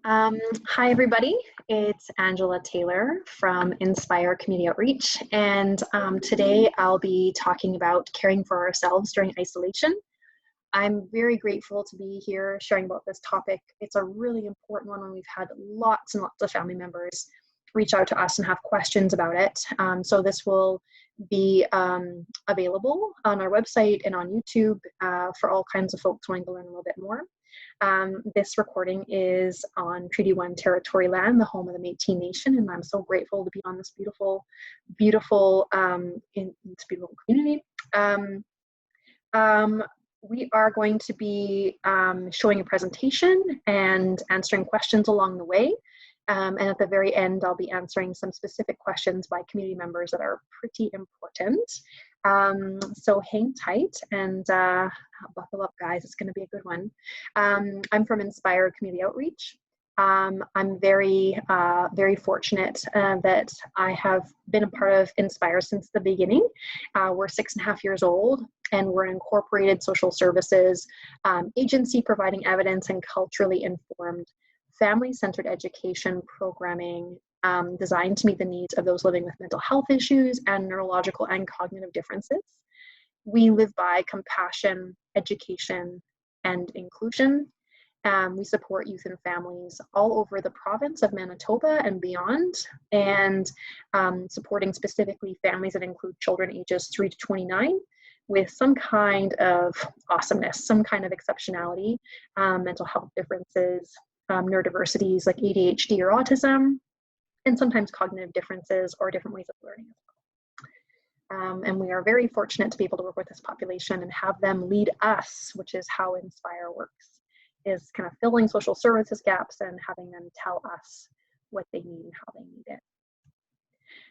Hi, everybody. It's Angela Taylor from Inspire Community Outreach, and today I'll be talking about caring for ourselves during isolation. I'm very grateful to be here sharing about this topic. It's a really important one when we've had lots and lots of family members reach out to us and have questions about it. So this will be available on our website and on YouTube for all kinds of folks wanting to learn a little bit more. This recording is on Treaty 1 territory land, the home of the Métis Nation, and I'm so grateful to be on this beautiful community. We are going to be showing a presentation and answering questions along the way. And at the very end, I'll be answering some specific questions by community members that are pretty important. So hang tight and buckle up, guys. It's going to be a good one. I'm from Inspire Community Outreach. I'm very fortunate that I have been a part of Inspire since the beginning. We're 6.5 years old, and we're an incorporated social services agency providing evidence and culturally informed family-centered education programming designed to meet the needs of those living with mental health issues and neurological and cognitive differences. We live by compassion, education, and inclusion. We support youth and families all over the province of Manitoba and beyond, and supporting specifically families that include children ages 3 to 29 with some kind of awesomeness, some kind of exceptionality, mental health differences, neurodiversities like ADHD or autism, and sometimes cognitive differences or different ways of learning as well. And we are very fortunate to be able to work with this population and have them lead us, which is how Inspire works, is kind of filling social services gaps and having them tell us what they need and how they need it.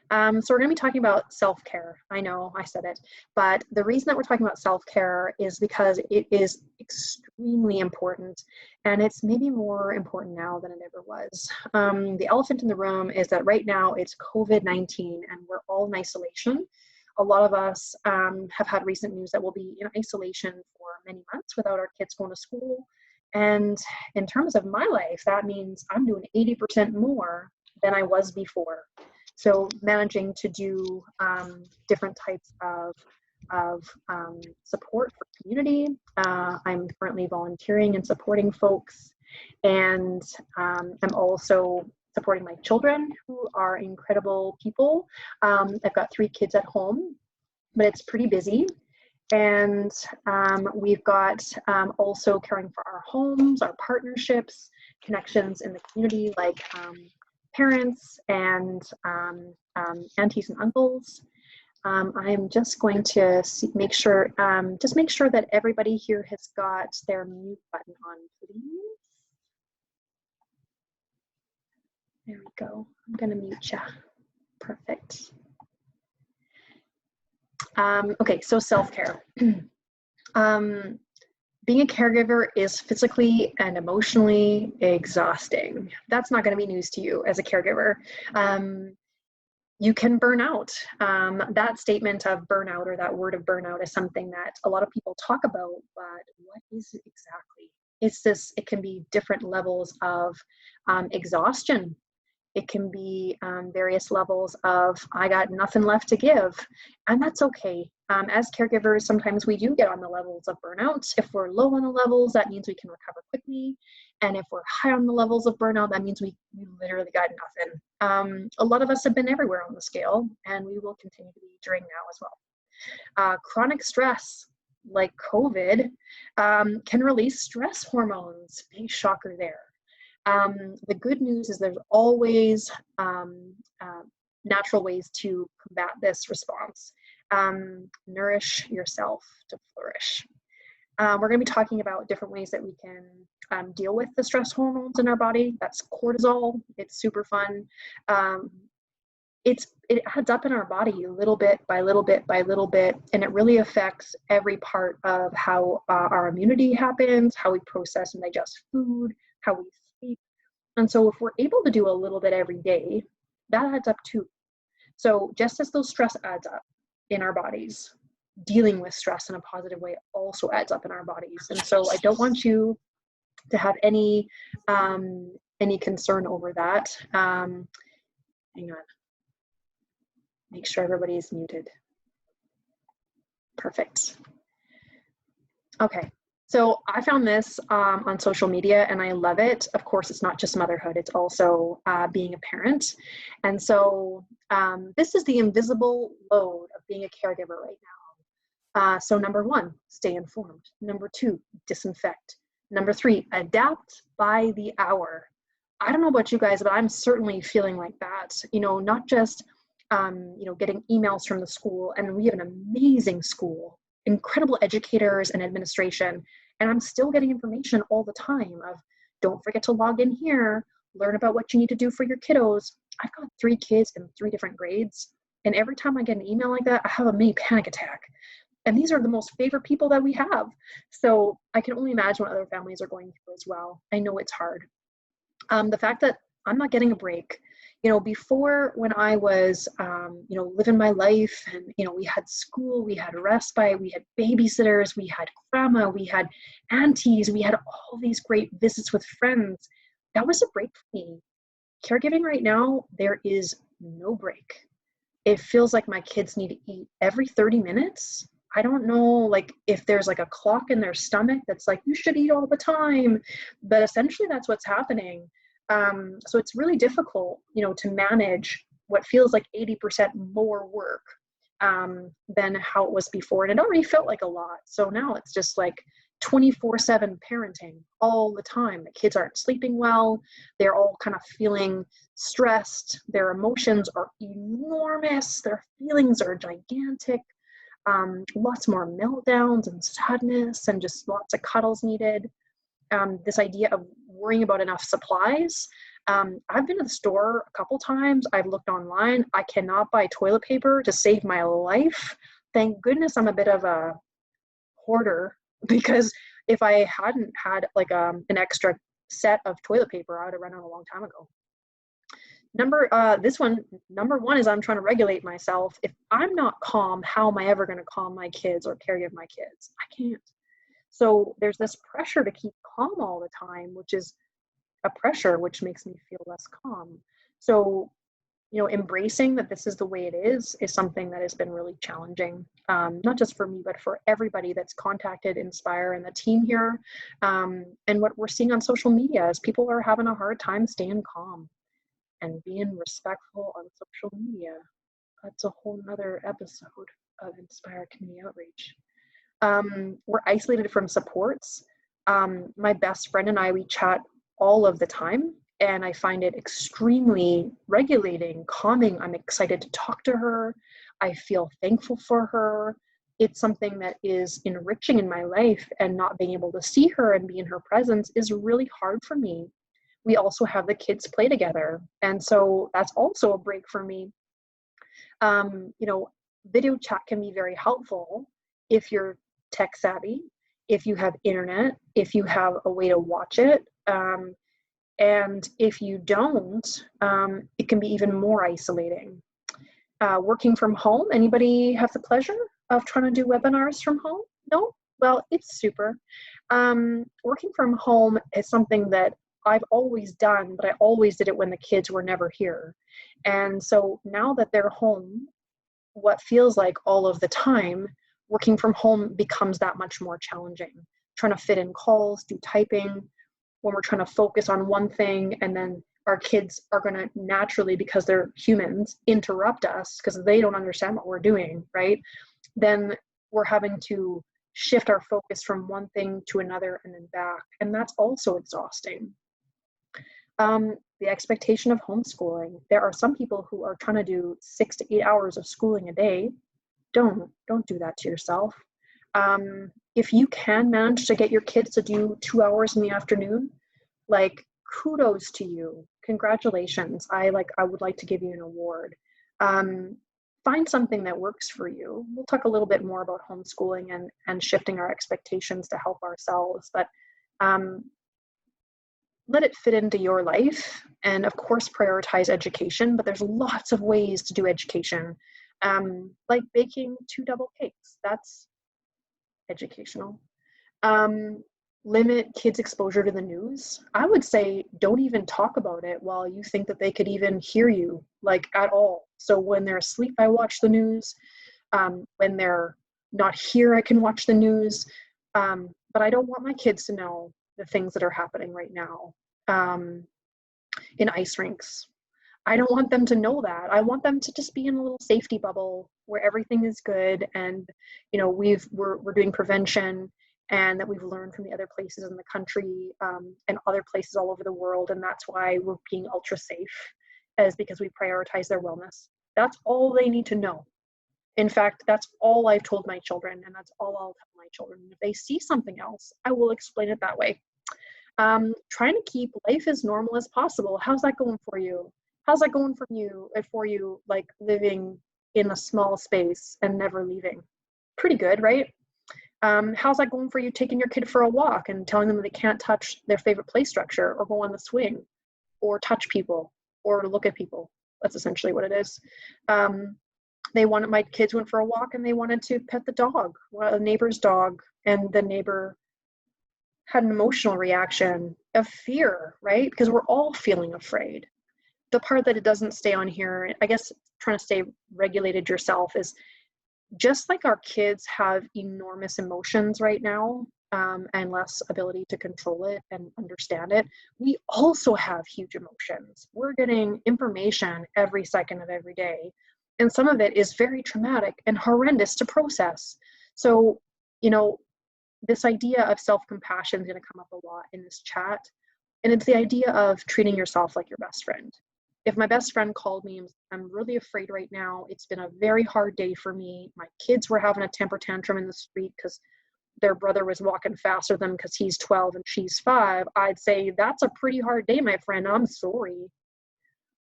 So we're going to be talking about self-care. I know I said it, but the reason that we're talking about self-care is because it is extremely important, and it's maybe more important now than it ever was. The elephant in the room is that right now it's COVID-19 and we're all in isolation. A lot of us have had recent news that we'll be in isolation for many months without our kids going to school. And in terms of my life, that means I'm doing 80% more than I was before. So managing to do different types of support for community. I'm currently volunteering and supporting folks, and I'm also supporting my children, who are incredible people. I've got 3 kids at home, but it's pretty busy. And we've got also caring for our homes, our partnerships, connections in the community, like parents and aunties and uncles. I'm just going to make sure that everybody here has got their mute button on, please. There we go. I'm going to mute you. Perfect. Okay, so self-care. Being a caregiver is physically and emotionally exhausting. That's not going to be news to you as a caregiver. You can burn out. That statement of burnout, or that word of burnout, is something that a lot of people talk about, but what is it exactly? It can be different levels of exhaustion. It can be various levels of, I got nothing left to give, and that's okay. As caregivers, sometimes we do get on the levels of burnout. If we're low on the levels, that means we can recover quickly. And if we're high on the levels of burnout, that means we literally got nothing. A lot of us have been everywhere on the scale, and we will continue to be during now as well. Chronic stress, like COVID, can release stress hormones. Big shocker there. The good news is there's always natural ways to combat this response. Nourish yourself to flourish. We're going to be talking about different ways that we can deal with the stress hormones in our body. That's cortisol. It's super fun. It adds up in our body little bit by little bit by little bit, and it really affects every part of how our immunity happens, how we process and digest food, how we sleep. And so if we're able to do a little bit every day, that adds up too. So just as those stress adds up in our bodies, dealing with stress in a positive way also adds up in our bodies. And so I don't want you to have any any concern over that. Hang on, make sure everybody is muted. Perfect. Okay, so I found this on social media and I love it. Of course, it's not just motherhood, it's also being a parent. And so this is the invisible load of being a caregiver right now. So number 1, stay informed. Number 2, disinfect. Number 3, adapt by the hour. I don't know about you guys, but I'm certainly feeling like that. You know, not just, you know, getting emails from the school, and we have an amazing school, incredible educators and administration. And I'm still getting information all the time of, don't forget to log in here, learn about what you need to do for your kiddos. I've got 3 kids in 3 different grades. And every time I get an email like that, I have a mini panic attack. And these are the most favorite people that we have. So I can only imagine what other families are going through as well. I know it's hard. The fact that I'm not getting a break. You know, before, when I was, you know, living my life, and, you know, we had school, we had respite, we had babysitters, we had grandma, we had aunties, we had all these great visits with friends. That was a break for me. Caregiving right now, there is no break. It feels like my kids need to eat every 30 minutes. I don't know, like, if there's like a clock in their stomach that's like, you should eat all the time, but essentially that's what's happening. So it's really difficult, you know, to manage what feels like 80% more work than how it was before. And it already felt like a lot. So now it's just like 24/7 parenting all the time. The kids aren't sleeping well. They're all kind of feeling stressed. Their emotions are enormous. Their feelings are gigantic. Lots more meltdowns and sadness, and just lots of cuddles needed. This idea of worrying about enough supplies. I've been to the store a couple times. I've looked online. I cannot buy toilet paper to save my life. Thank goodness I'm a bit of a hoarder, because if I hadn't had like an extra set of toilet paper, I would have run out a long time ago. Number one is I'm trying to regulate myself. If I'm not calm, how am I ever going to calm my kids or care give my kids? I can't. So there's this pressure to keep calm all the time, which is a pressure which makes me feel less calm. So, you know, embracing that this is the way it is something that has been really challenging, not just for me, but for everybody that's contacted Inspire and the team here. And what we're seeing on social media is people are having a hard time staying calm and being respectful on social media. That's a whole nother episode of Inspire Community Outreach. We're isolated from supports. My best friend and I, we chat all of the time, and I find it extremely regulating, calming. I'm excited to talk to her. I feel thankful for her. It's something that is enriching in my life, and not being able to see her and be in her presence is really hard for me. We also have the kids play together, and so that's also a break for me. You know, video chat can be very helpful if you're tech savvy, if you have internet, if you have a way to watch it. And if you don't, it can be even more isolating. Working from home, anybody have the pleasure of trying to do webinars from home? No? Well, it's super. Working from home is something that I've always done, but I always did it when the kids were never here. And so now that they're home, what feels like all of the time, working from home becomes that much more challenging. Trying to fit in calls, do typing, when we're trying to focus on one thing, and then our kids are going to naturally, because they're humans, interrupt us because they don't understand what we're doing, right? Then we're having to shift our focus from one thing to another and then back. And that's also exhausting. The expectation of homeschooling. There are some people who are trying to do 6 to 8 hours of schooling a day. Don't do that to yourself. If you can manage to get your kids to do 2 hours in the afternoon, like, kudos to you. Congratulations. I would like to give you an award. Find something that works for you. We'll talk a little bit more about homeschooling and shifting our expectations to help ourselves, but let it fit into your life. And of course, prioritize education, but there's lots of ways to do education. Like baking 2 double cakes, that's educational. limit kids' exposure to the news. I would say don't even talk about it while you think that they could even hear you, like, at all. So when they're asleep, I watch the news. When they're not here, I can watch the news. But I don't want my kids to know the things that are happening right now in ice rinks. I don't want them to know that. I want them to just be in a little safety bubble where everything is good, and you know we're doing prevention, and that we've learned from the other places in the country and other places all over the world, and that's why we're being ultra safe, is because we prioritize their wellness. That's all they need to know. In fact, that's all I've told my children, and that's all I'll tell my children. If they see something else, I will explain it that way. Trying to keep life as normal as possible. How's that going for you? How's that going for you, like living in a small space and never leaving? Pretty good, right? How's that going for you taking your kid for a walk and telling them they can't touch their favorite play structure or go on the swing or touch people or look at people? That's essentially what it is. My kids went for a walk and they wanted to pet the dog, a neighbor's dog, and the neighbor had an emotional reaction of fear, right? Because we're all feeling afraid. The part that it doesn't stay on here, I guess trying to stay regulated yourself, is just like our kids have enormous emotions right now and less ability to control it and understand it, we also have huge emotions. We're getting information every second of every day. And some of it is very traumatic and horrendous to process. So, you know, this idea of self-compassion is going to come up a lot in this chat. And it's the idea of treating yourself like your best friend. If my best friend called me, I'm really afraid right now. It's been a very hard day for me. My kids were having a temper tantrum in the street because their brother was walking faster than them because he's 12 and she's 5. I'd say, that's a pretty hard day, my friend. I'm sorry.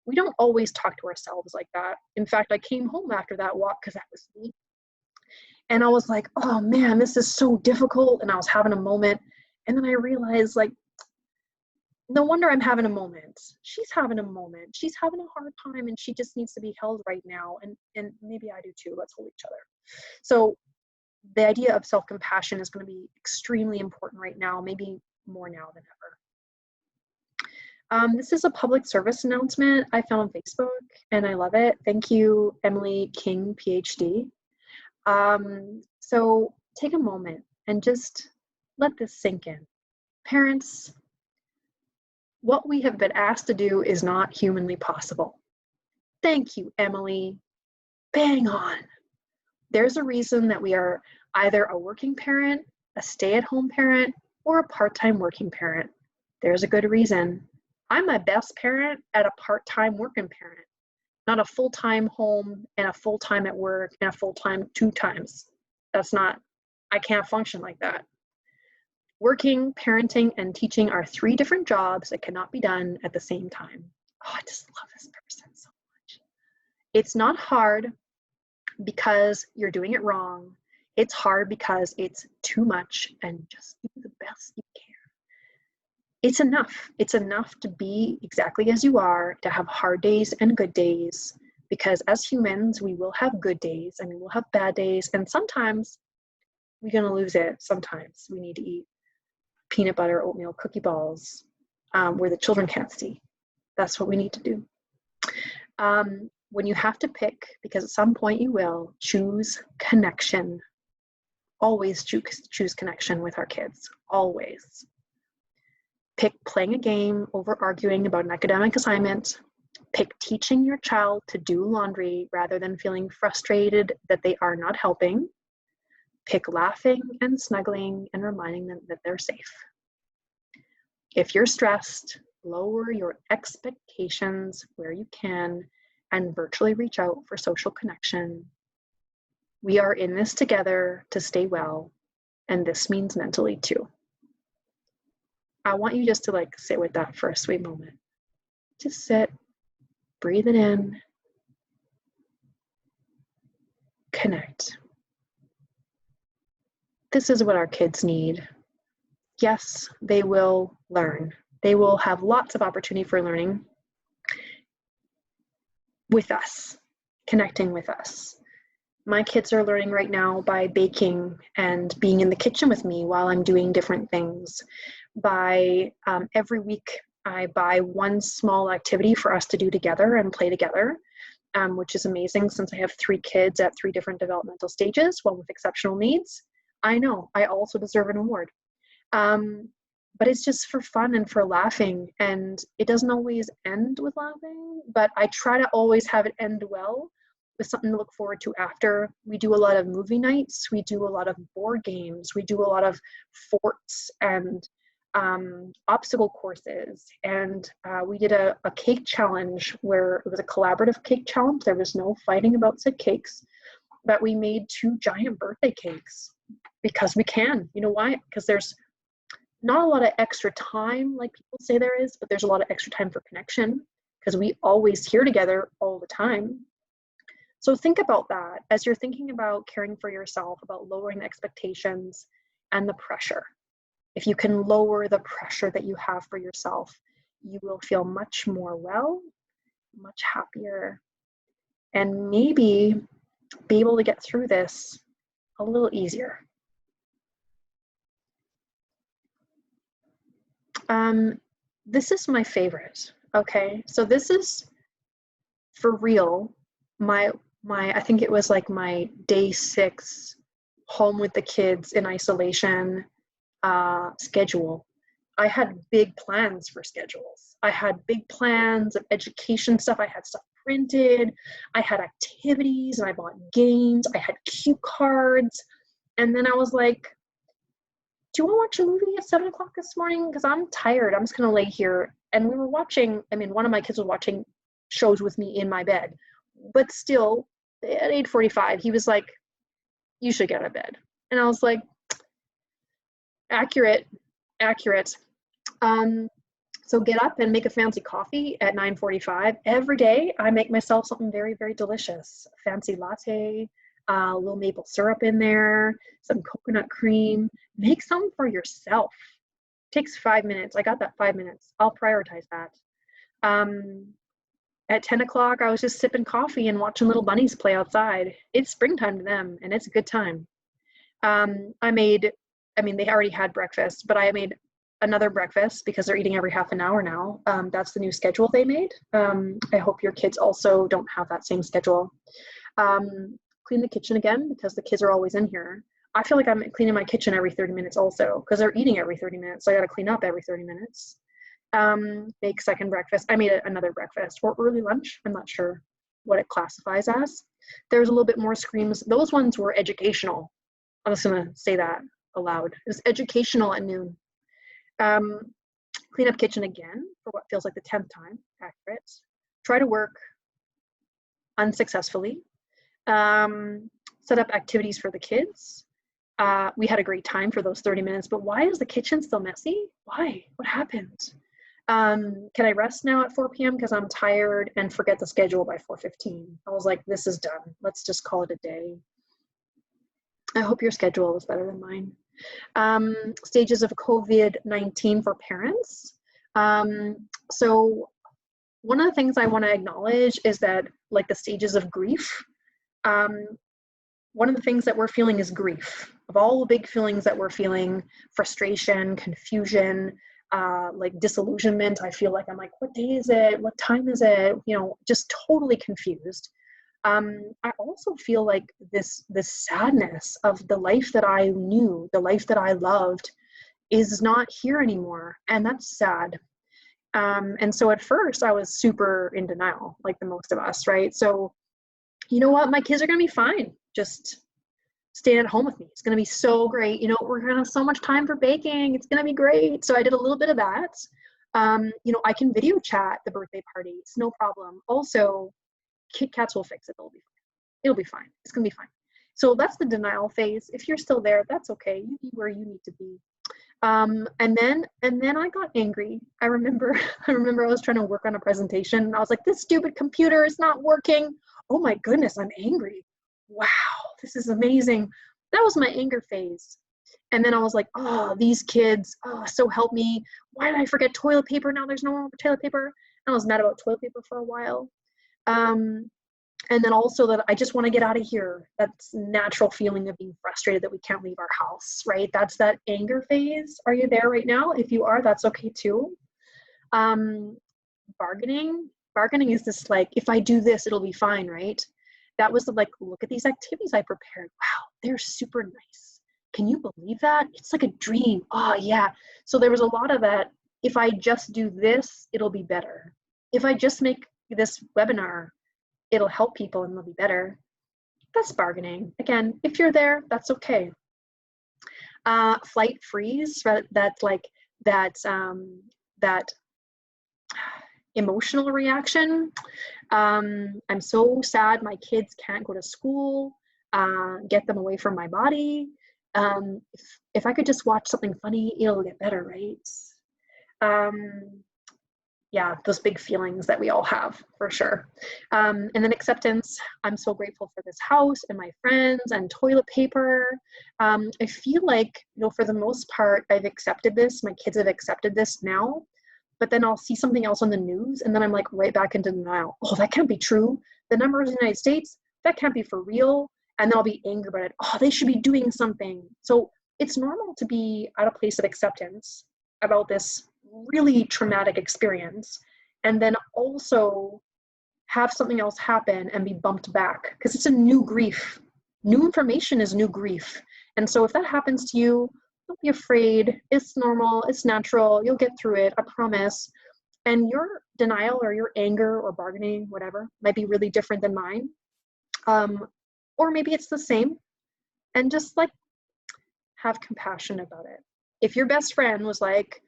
We don't always talk to ourselves like that. In fact, I came home after that walk because that was me. And I was like, oh man, this is so difficult. And I was having a moment. And then I realized, like, no wonder I'm having a moment. She's having a moment. She's having a hard time and she just needs to be held right now. And maybe I do too. Let's hold each other. So the idea of self-compassion is going to be extremely important right now, maybe more now than ever. This is a public service announcement I found on Facebook and I love it. Thank you, Emily King, PhD. So take a moment and just let this sink in. Parents, what we have been asked to do is not humanly possible. Thank you, Emily. Bang on. There's a reason that we are either a working parent, a stay-at-home parent, or a part-time working parent. There's a good reason. I'm my best parent at a part-time working parent, not a full-time home and a full-time at work and a full-time 2 times. I can't function like that. Working, parenting, and teaching are 3 different jobs that cannot be done at the same time. Oh, I just love this person so much. It's not hard because you're doing it wrong. It's hard because it's too much, and just do the best you can. It's enough. It's enough to be exactly as you are, to have hard days and good days, because as humans, we will have good days and we will have bad days, and sometimes we're going to lose it. Sometimes we need to eat peanut butter, oatmeal, cookie balls where the children can't see. That's what we need to do. When you have to pick, because at some point you will, choose connection. Always choose connection with our kids, always. Pick playing a game over arguing about an academic assignment. Pick teaching your child to do laundry rather than feeling frustrated that they are not helping. Pick laughing and snuggling and reminding them that they're safe. If you're stressed, lower your expectations where you can and virtually reach out for social connection. We are in this together to stay well, and this means mentally too. I want you just to sit with that for a sweet moment. Just sit, breathe it in, connect. This is what our kids need. Yes, they will learn. They will have lots of opportunity for learning with us, connecting with us. My kids are learning right now by baking and being in the kitchen with me while I'm doing different things. By every week, I buy one small activity for us to do together and play together, which is amazing since I have 3 kids at 3 different developmental stages, one with exceptional needs. I know, I also deserve an award. But it's just for fun and for laughing, and it doesn't always end with laughing, but I try to always have it end well with something to look forward to after. We do a lot of movie nights, we do a lot of board games, we do a lot of forts and obstacle courses, and we did a cake challenge where it was a collaborative cake challenge. There was no fighting about said cakes, but we made 2 giant birthday cakes because we can. You know why? Because there's not a lot of extra time like people say there is, but there's a lot of extra time for connection because we always here together all the time. So think about that as you're thinking about caring for yourself, about lowering the expectations and the pressure. If you can lower the pressure that you have for yourself, you will feel much more well, much happier, and maybe be able to get through this a little easier. This is my favorite. Okay, so this is for real my I think it was like my day 6 home with the kids in isolation schedule. I had big plans for schedules. I had big plans of education stuff. I had stuff printed. I had activities, and I bought games. I had cue cards. And then I was like, do you want to watch a movie at 7 o'clock this morning? Because I'm tired. I'm just going to lay here. And we were watching, I mean, one of my kids was watching shows with me in my bed. But still, at 8:45, he was like, you should get out of bed. And I was like, accurate. So get up and make a fancy coffee at 9:45. Every day, I make myself something very, very delicious. A fancy latte, a little maple syrup in there, some coconut cream. Make some for yourself. It takes 5 minutes. I got that 5 minutes. I'll prioritize that. At 10 o'clock, I was just sipping coffee and watching little bunnies play outside. It's springtime to them, and it's a good time. They already had breakfast, but I made another breakfast because they're eating every half an hour now. That's the new schedule they made. I hope your kids also don't have that same schedule. Clean the kitchen again because the kids are always in here. I feel like I'm cleaning my kitchen every 30 minutes also because they're eating every 30 minutes. So I got to clean up every 30 minutes. Make second breakfast. I made another breakfast or early lunch. I'm not sure what it classifies as. There's a little bit more screams. Those ones were educational. I'm just going to say that aloud. It was educational at noon. Clean up kitchen again for what feels like the 10th time. Accurate. Try to work unsuccessfully. Set up activities for the kids. We had a great time for those 30 minutes, but why is the kitchen still messy? Why? What happened? Can I rest now at 4 p.m. because I'm tired and forget the schedule by 4:15? I was like, this is done. Let's just call it a day. I hope your schedule is better than mine. Stages of COVID-19 for parents. So one of the things I want to acknowledge is that, like the stages of grief, one of the things that we're feeling is grief. Of all the big feelings that we're feeling, frustration, confusion, like disillusionment. I feel like I'm like, what day is it? What time is it? You know, just totally confused. I also feel like this sadness of the life that I knew, the life that I loved, is not here anymore, and that's sad. And so at first I was super in denial, like the most of us, right? So, you know what? My kids are gonna be fine. Just staying at home with me. It's gonna be so great. You know, we're gonna have so much time for baking. It's gonna be great. So I did a little bit of that. You know, I can video chat the birthday party. It's no problem. Also, Kit Kats will fix it. It'll be fine. It'll be fine. It's gonna be fine. So that's the denial phase. If you're still there, that's okay. You be where you need to be. And then I got angry. I remember I was trying to work on a presentation and I was like, this stupid computer is not working. Oh my goodness, I'm angry. Wow, this is amazing. That was my anger phase. And then I was like, oh, these kids, oh, so help me. Why did I forget toilet paper? Now there's no more toilet paper. And I was mad about toilet paper for a while. And then also that I just want to get out of here. That's natural feeling of being frustrated that we can't leave our house, right? That's that anger phase. Are you there right now? If you are, that's okay too. Bargaining is this like, if I do this, it'll be fine, right? That was the like, look at these activities I prepared. Wow, they're super nice. Can you believe that? It's like a dream. Oh yeah. So there was a lot of that. If I just do this, it'll be better. If I just make this webinar, it'll help people and it'll be better. That's bargaining. Again, if you're there, that's okay. Flight freeze, that's like that emotional reaction. I'm so sad my kids can't go to school. Get them away from my body. If I could just watch something funny, it'll get better, right? Yeah, those big feelings that we all have, for sure. And then acceptance. I'm so grateful for this house and my friends and toilet paper. I feel like, you know, for the most part, I've accepted this. My kids have accepted this now. But then I'll see something else on the news, and then I'm like right back into denial. Oh, that can't be true. The numbers in the United States, that can't be for real. And then I'll be angry about it. Oh, they should be doing something. So it's normal to be at a place of acceptance about this really traumatic experience, and then also have something else happen and be bumped back, because it's a new grief. New information is new grief. And so if that happens to you, don't be afraid. It's normal. It's natural. You'll get through it. I promise. And your denial or your anger or bargaining, whatever, might be really different than mine. Or maybe it's the same. And just like have compassion about it. If your best friend was like,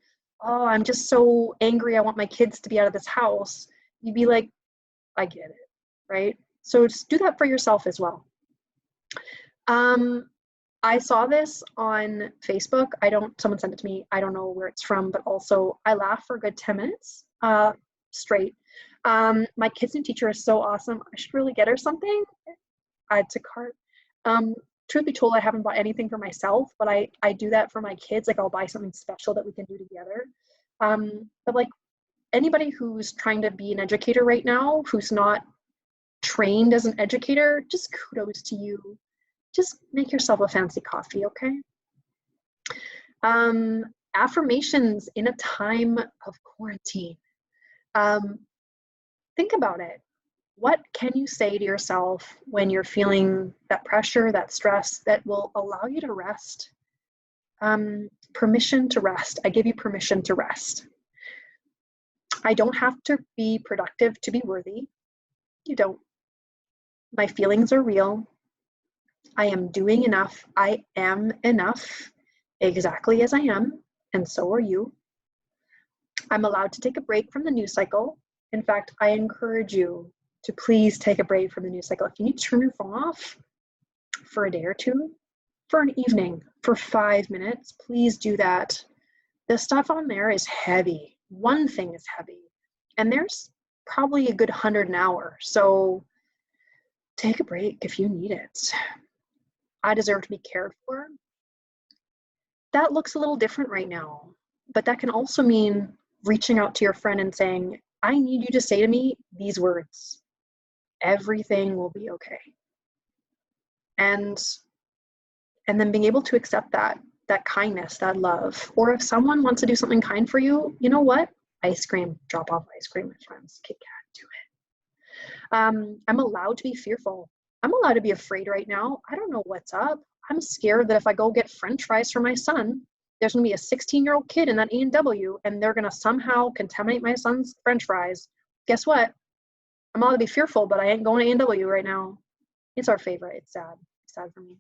oh, I'm just so angry, I want my kids to be out of this house, you'd be like, I get it, right? So just do that for yourself as well. I saw this on Facebook. Someone sent it to me. I don't know where it's from, but also I laughed for a good 10 minutes straight. My kid's new teacher is so awesome. I should really get her something. Add to cart. Truth be told, I haven't bought anything for myself, but I do that for my kids. Like I'll buy something special that we can do together. But like anybody who's trying to be an educator right now, who's not trained as an educator, just kudos to you. Just make yourself a fancy coffee, okay? Affirmations in a time of quarantine. Think about it. What can you say to yourself when you're feeling that pressure, that stress, that will allow you to rest? Permission to rest. I give you permission to rest. I don't have to be productive to be worthy. You don't. My feelings are real. I am doing enough. I am enough exactly as I am, and so are you. I'm allowed to take a break from the news cycle. In fact, I encourage you to please take a break from the news cycle. If you need to turn your phone off for a day or two, for an evening, for 5 minutes, please do that. The stuff on there is heavy. One thing is heavy, and there's probably a good 100 an hour. So take a break if you need it. I deserve to be cared for. That looks a little different right now, but that can also mean reaching out to your friend and saying, I need you to say to me these words. Everything will be okay. And then being able to accept that kindness, that love. Or if someone wants to do something kind for you, you know what? Ice cream, drop off ice cream, my friends. Kit Kat, do it. I'm allowed to be fearful. I'm allowed to be afraid right now. I don't know what's up. I'm scared that if I go get French fries for my son, there's gonna be a 16-year-old kid in that A&W and they're gonna somehow contaminate my son's French fries. Guess what? I'm allowed to be fearful, but I ain't going to A&W right now. It's our favorite. It's sad. It's sad for me.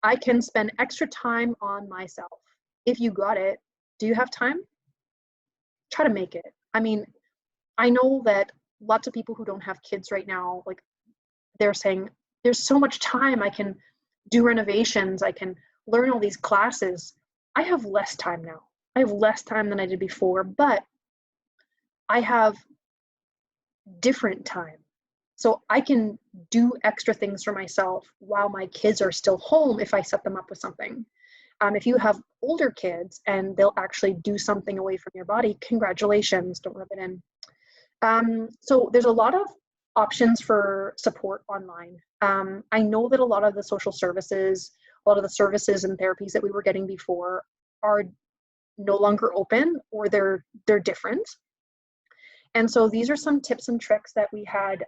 I can spend extra time on myself. If you got it, do you have time? Try to make it. I mean, I know that lots of people who don't have kids right now, like they're saying, there's so much time. I can do renovations. I can learn all these classes. I have less time now. I have less time than I did before, but I have different time. So I can do extra things for myself while my kids are still home if I set them up with something. If you have older kids and they'll actually do something away from your body, congratulations, don't rub it in. So there's a lot of Options for support online. I know that a lot of the social services, a lot of the services and therapies that we were getting before are no longer open, or they're different. And so these are some tips and tricks that we had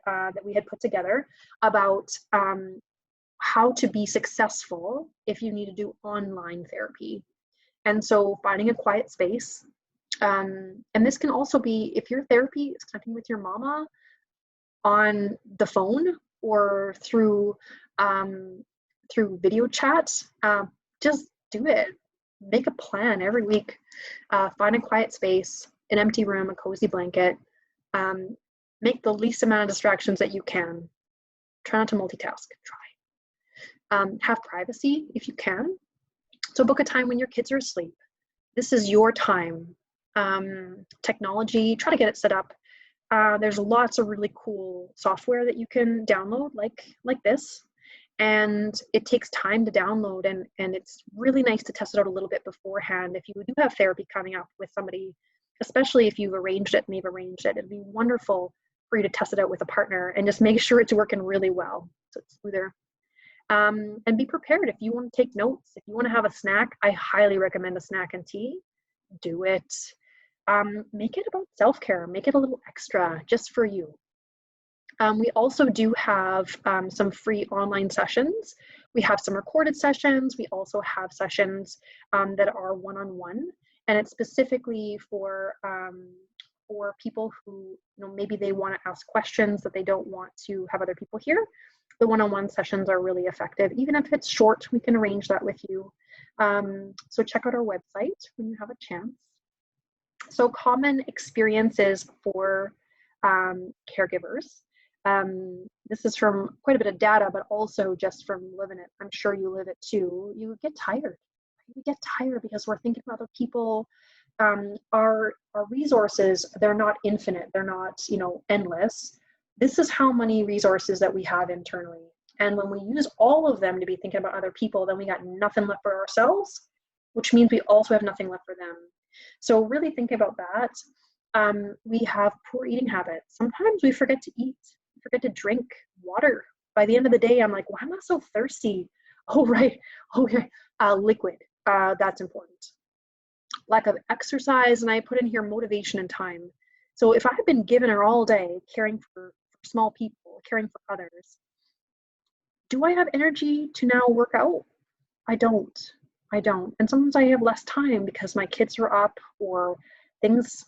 put together about how to be successful if you need to do online therapy. And so finding a quiet space. And this can also be if your therapy is connecting with your mama on the phone or through video chat, just do it. Make a plan every week. Find a quiet space, an empty room, a cozy blanket. Make the least amount of distractions that you can. Try not to multitask. Try. Have privacy if you can. So book a time when your kids are asleep. This is your time. Technology, try to get it set up. There's lots of really cool software that you can download like this. And it takes time to download, and it's really nice to test it out a little bit beforehand. If you do have therapy coming up with somebody, especially if you've arranged it and they've arranged it, it'd be wonderful for you to test it out with a partner and just make sure it's working really well so it's smoother. And be prepared if you want to take notes. If you want to have a snack, I highly recommend a snack and tea. Do it. Make it about self-care. Make it a little extra just for you. We also do have some free online sessions. We have some recorded sessions. We also have sessions that are one-on-one, and it's specifically for people who, maybe they want to ask questions that they don't want to have other people hear. The one-on-one sessions are really effective. Even if it's short, we can arrange that with you. So check out our website when you have a chance. So common experiences for caregivers. This is from quite a bit of data, but also just from living it. I'm sure you live it too. You get tired. We get tired because we're thinking about other people. Our resources, they're not infinite. They're not, endless. This is how many resources that we have internally. And when we use all of them to be thinking about other people, then we got nothing left for ourselves, which means we also have nothing left for them. So really think about that. We have poor eating habits. Sometimes we forget to eat, we forget to drink water. By the end of the day, I'm like, why am I so thirsty? Oh, right. Okay. Liquid. That's important. Lack of exercise, and I put in here motivation and time. So if I've been given her all day caring for small people, caring for others, do I have energy to now work out? I don't. And sometimes I have less time because my kids are up or things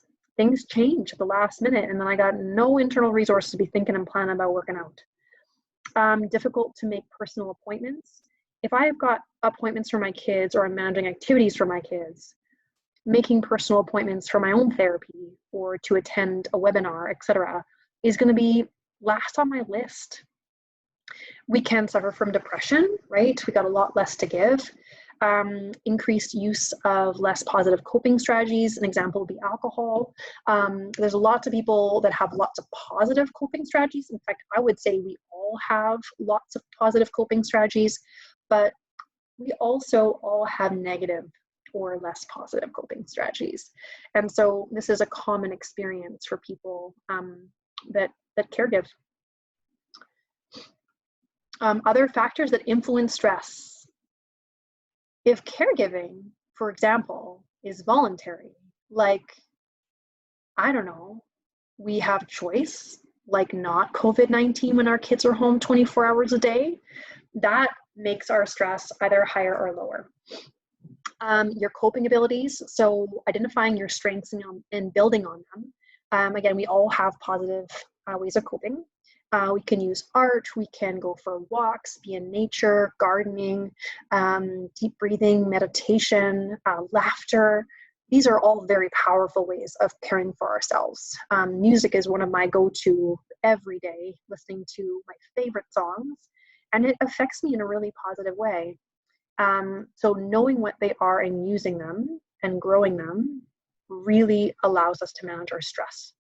change at the last minute, and then I got no internal resources to be thinking and planning about working out. Difficult to make personal appointments. If I've got appointments for my kids or I'm managing activities for my kids, making personal appointments for my own therapy or to attend a webinar, etc., is going to be last on my list. We can suffer from depression, right? We got a lot less to give. Increased use of less positive coping strategies. An example would be alcohol. There's lots of people that have lots of positive coping strategies. In fact, I would say we all have lots of positive coping strategies, but we also all have negative or less positive coping strategies. And so this is a common experience for people that caregive. Other factors that influence stress. If caregiving, for example, is voluntary, like, I don't know, we have choice, like not COVID-19 when our kids are home 24 hours a day, that makes our stress either higher or lower. Your coping abilities, so identifying your strengths and building on them. Again, we all have positive ways of coping. We can use art, we can go for walks, be in nature, gardening, deep breathing, meditation, laughter. These are all very powerful ways of caring for ourselves. Music is one of my go-to every day, listening to my favorite songs, and it affects me in a really positive way. So knowing what they are and using them and growing them really allows us to manage our stress.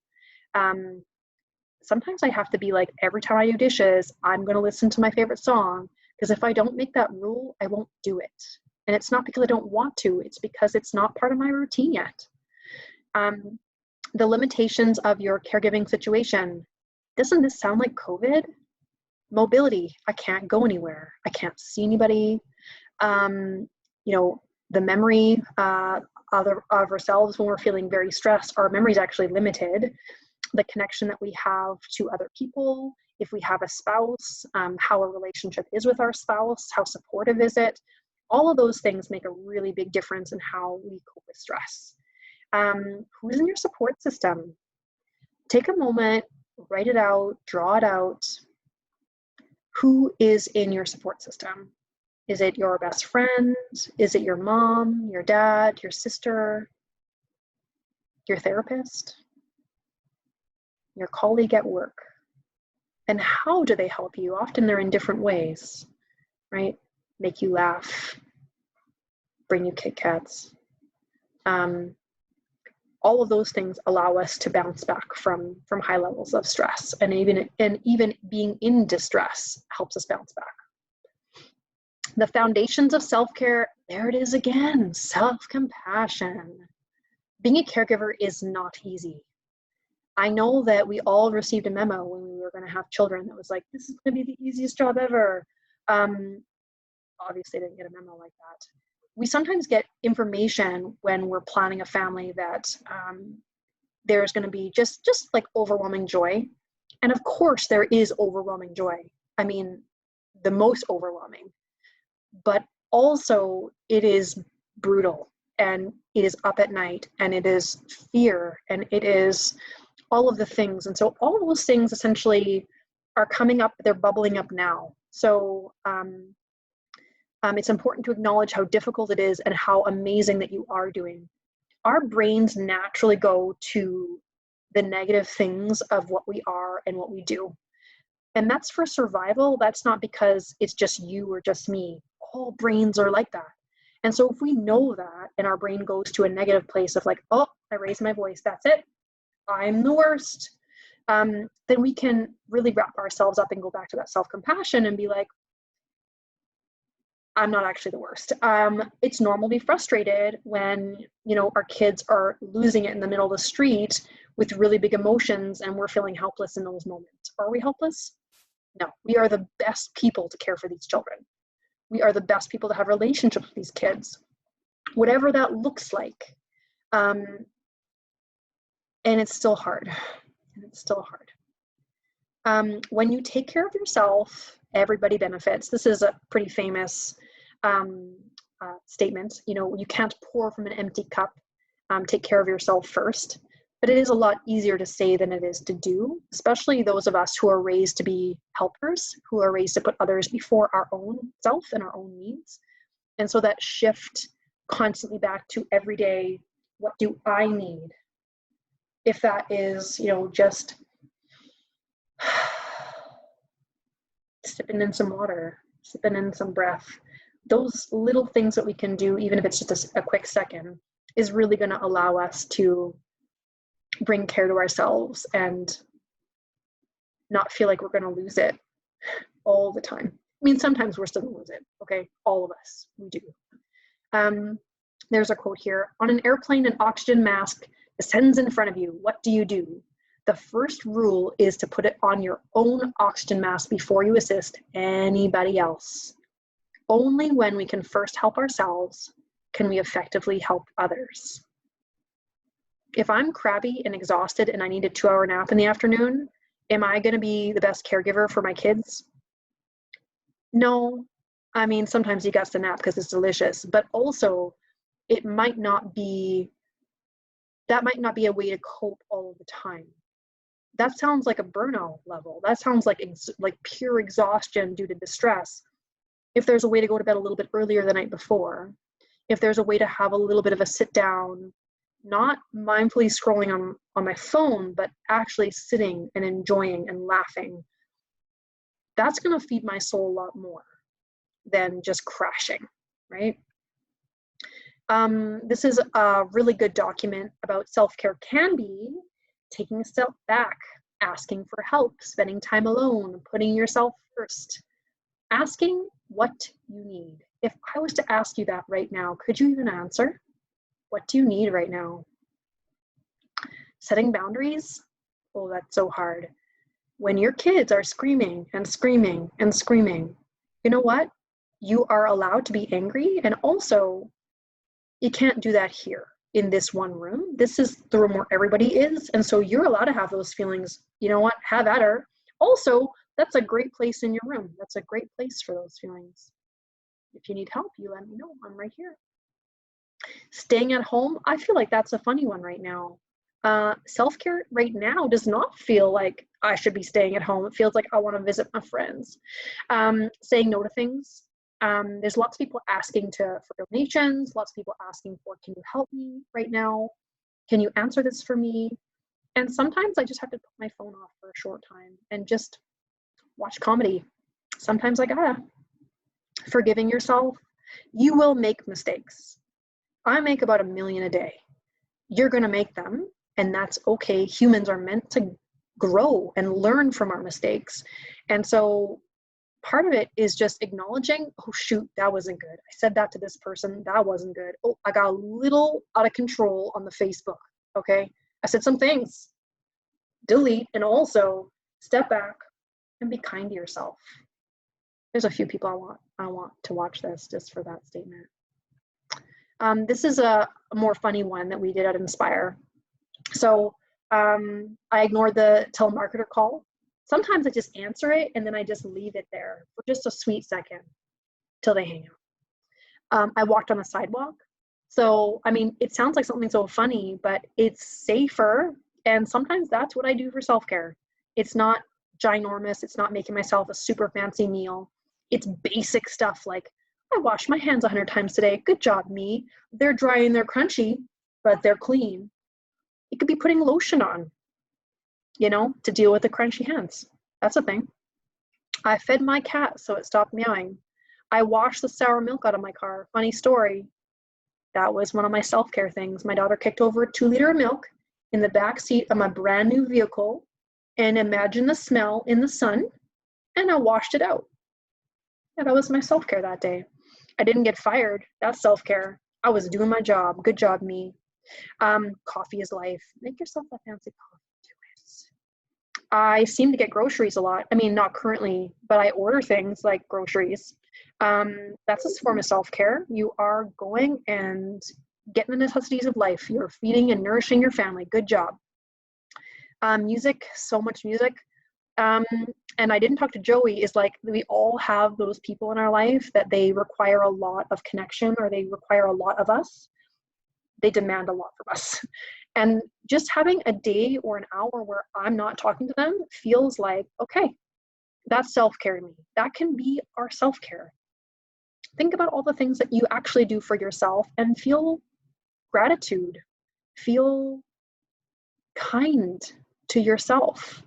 Sometimes I have to be like, every time I do dishes, I'm going to listen to my favorite song, because if I don't make that rule, I won't do it. And it's not because I don't want to, it's because it's not part of my routine yet. The limitations of your caregiving situation. Doesn't this sound like COVID? Mobility, I can't go anywhere. I can't see anybody. You know, the memory of ourselves when we're feeling very stressed, our memory is actually limited. The connection that we have to other people, if we have a spouse, how a relationship is with our spouse, how supportive is it? All of those things make a really big difference in how we cope with stress. Who's in your support system? Take a moment, write it out, draw it out. Who is in your support system? Is it your best friend? Is it your mom, your dad, your sister, your therapist, your colleague at work? And how do they help you? Often they're in different ways, right? Make you laugh, bring you Kit Kats. All of those things allow us to bounce back from high levels of stress, and even being in distress helps us bounce back. The foundations of self-care, there it is again, self-compassion. Being a caregiver is not easy. I know that we all received a memo when we were going to have children that was like, this is going to be the easiest job ever. Obviously, I didn't get a memo like that. We sometimes get information when we're planning a family that there's going to be just like overwhelming joy. And of course, there is overwhelming joy. I mean, the most overwhelming. But also, it is brutal, and it is up at night, and it is fear, and it is all of the things. And so all of those things essentially are coming up, they're bubbling up now. So it's important to acknowledge how difficult it is and how amazing that you are doing. Our brains naturally go to the negative things of what we are and what we do. And that's for survival. That's not because it's just you or just me. All brains are like that. And so if we know that and our brain goes to a negative place of like, oh, I raised my voice, that's it, I'm the worst, then we can really wrap ourselves up and go back to that self-compassion and be like, I'm not actually the worst. It's normal to be frustrated when, you know, our kids are losing it in the middle of the street with really big emotions and we're feeling helpless in those moments. Are we helpless? No, we are the best people to care for these children. We are the best people to have relationships with these kids, whatever that looks like. And it's still hard. And it's still hard. When you take care of yourself, everybody benefits. This is a pretty famous statement. You know, you can't pour from an empty cup. Take care of yourself first. But it is a lot easier to say than it is to do, especially those of us who are raised to be helpers, who are raised to put others before our own self and our own needs. And so that shift constantly back to every day, what do I need? If that is, you know, just sipping in some water, sipping in some breath, those little things that we can do, even if it's just a quick second, is really going to allow us to bring care to ourselves and not feel like we're going to lose it all the time. I mean, sometimes we're still going to lose it, okay? All of us, we do. There's a quote here. On an airplane, an oxygen mask descends in front of you. What do you do? The first rule is to put it on your own oxygen mask before you assist anybody else. Only when we can first help ourselves can we effectively help others. If I'm crabby and exhausted and I need a 2-hour nap in the afternoon, am I going to be the best caregiver for my kids? No. I mean, sometimes you got to nap because it's delicious, but also that might not be a way to cope all the time. That sounds like a burnout level. That sounds like pure exhaustion due to distress. If there's a way to go to bed a little bit earlier the night before, if there's a way to have a little bit of a sit down, not mindfully scrolling on my phone, but actually sitting and enjoying and laughing, that's going to feed my soul a lot more than just crashing, right? This is a really good document about self-care can be taking a step back, asking for help, spending time alone, putting yourself first, asking what you need. If I was to ask you that right now, could you even answer? What do you need right now? Setting boundaries? Oh, that's so hard. When your kids are screaming and screaming and screaming, you know what? You are allowed to be angry, and also you can't do that here in this one room. This is the room where everybody is, and so you're allowed to have those feelings. You know what? Have at her. Also, that's a great place in your room. That's a great place for those feelings. If you need help, you let me know. I'm right here. Staying at home, I feel like that's a funny one right now. Self-care right now does not feel like I should be staying at home. It feels like I want to visit my friends. Saying no to things. There's lots of people asking for donations, lots of people asking for, can you help me right now? Can you answer this for me? And sometimes I just have to put my phone off for a short time and just watch comedy. Sometimes I gotta. Forgiving yourself. You will make mistakes. I make about 1 million a day. You're gonna make them, and that's okay. Humans are meant to grow and learn from our mistakes. And so part of it is just acknowledging, oh shoot, that wasn't good. I said that to this person, that wasn't good. Oh, I got a little out of control on the Facebook, okay? I said some things. Delete, and also step back and be kind to yourself. There's a few people I want to watch this just for that statement. This is a more funny one that we did at Inspire. So I ignored the telemarketer call. Sometimes I just answer it and then I just leave it there for just a sweet second till they hang up. I walked on the sidewalk. So, I mean, it sounds like something so funny, but it's safer. And sometimes that's what I do for self-care. It's not ginormous. It's not making myself a super fancy meal. It's basic stuff like, I wash my hands 100 times today. Good job, me. They're dry and they're crunchy, but they're clean. It could be putting lotion on, you know, to deal with the crunchy hands. That's a thing. I fed my cat so it stopped meowing. I washed the sour milk out of my car. Funny story. That was one of my self-care things. My daughter kicked over a 2-liter of milk in the back seat of my brand new vehicle, and imagine the smell in the sun, and I washed it out. Yeah, that was my self-care that day. I didn't get fired. That's self-care. I was doing my job. Good job, me. Coffee is life. Make yourself a fancy coffee. Do it. I seem to get groceries a lot. I mean, not currently, but I order things like groceries. That's a form of self-care. You are going and getting the necessities of life. You're feeding and nourishing your family. Good job. Music, so much music. And I didn't talk to Joey, is like we all have those people in our life that they require a lot of connection, or they require a lot of us. They demand a lot from us. And just having a day or an hour where I'm not talking to them feels like, okay, that's self-care to me. That can be our self-care. Think about all the things that you actually do for yourself and feel gratitude, feel kind to yourself.